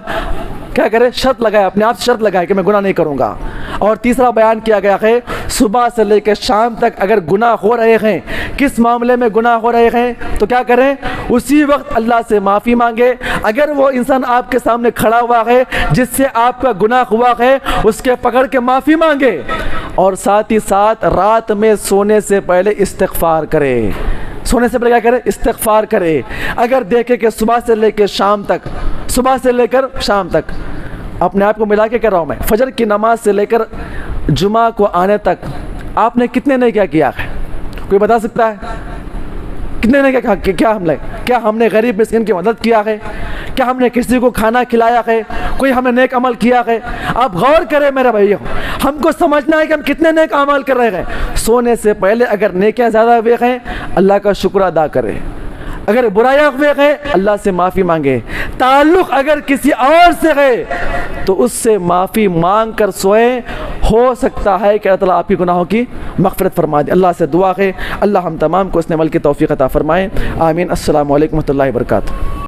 کیا کرے، شرط لگائے، اپنے آپ سے شرط لگائے کہ میں گناہ نہیں کروں گا۔ اور تیسرا بیان کیا گیا ہے، صبح سے لے کے شام تک اگر گناہ ہو رہے ہیں، کس معاملے میں گناہ ہو رہے ہیں تو کیا کریں، اسی وقت اللہ سے معافی مانگے۔ اگر وہ انسان آپ کے سامنے کھڑا ہوا ہے جس سے آپ کا گناہ ہوا ہے، اس کے پکڑ کے معافی مانگے، اور ساتھ ہی ساتھ رات میں سونے سے پہلے استغفار کرے، سونے سے پہلے کیا کرے، استغفار کرے۔ اگر دیکھے کہ صبح سے لے کے شام تک، صبح سے لے کر شام تک، اپنے آپ کو ملا کے کہہ رہا ہوں میں، فجر کی نماز سے لے کر جمعہ کو آنے تک آپ نے کتنے نے کیا ہے، کوئی بتا سکتا ہے کتنے نے کیا ہم نے غریب مسکین کی مدد کیا ہے، کیا ہم نے کسی کو کھانا کھلایا ہے، کوئی ہم نے نیک عمل کیا ہے؟ آپ غور کریں میرے بھائیو، ہم کو سمجھنا ہے کہ ہم کتنے نیک عمل کر رہے ہیں۔ سونے سے پہلے اگر نیکیاں زیادہ ہوئے ہیں، اللہ کا شکر ادا کریں، اگر برائیاں ہوئے ہیں اللہ سے معافی مانگے، تعلق اگر کسی اور سے ہے تو اس سے معافی مانگ کر سوئیں، ہو سکتا ہے کہ اللہ تعالیٰ آپ کی گناہوں کی مغفرت فرما دے۔ اللہ سے دعا ہے اللہ ہم تمام کو اس نے عمل کی توفیق عطا فرمائے، آمین۔ السلام علیکم و رحمۃ اللہ وبرکاتہ۔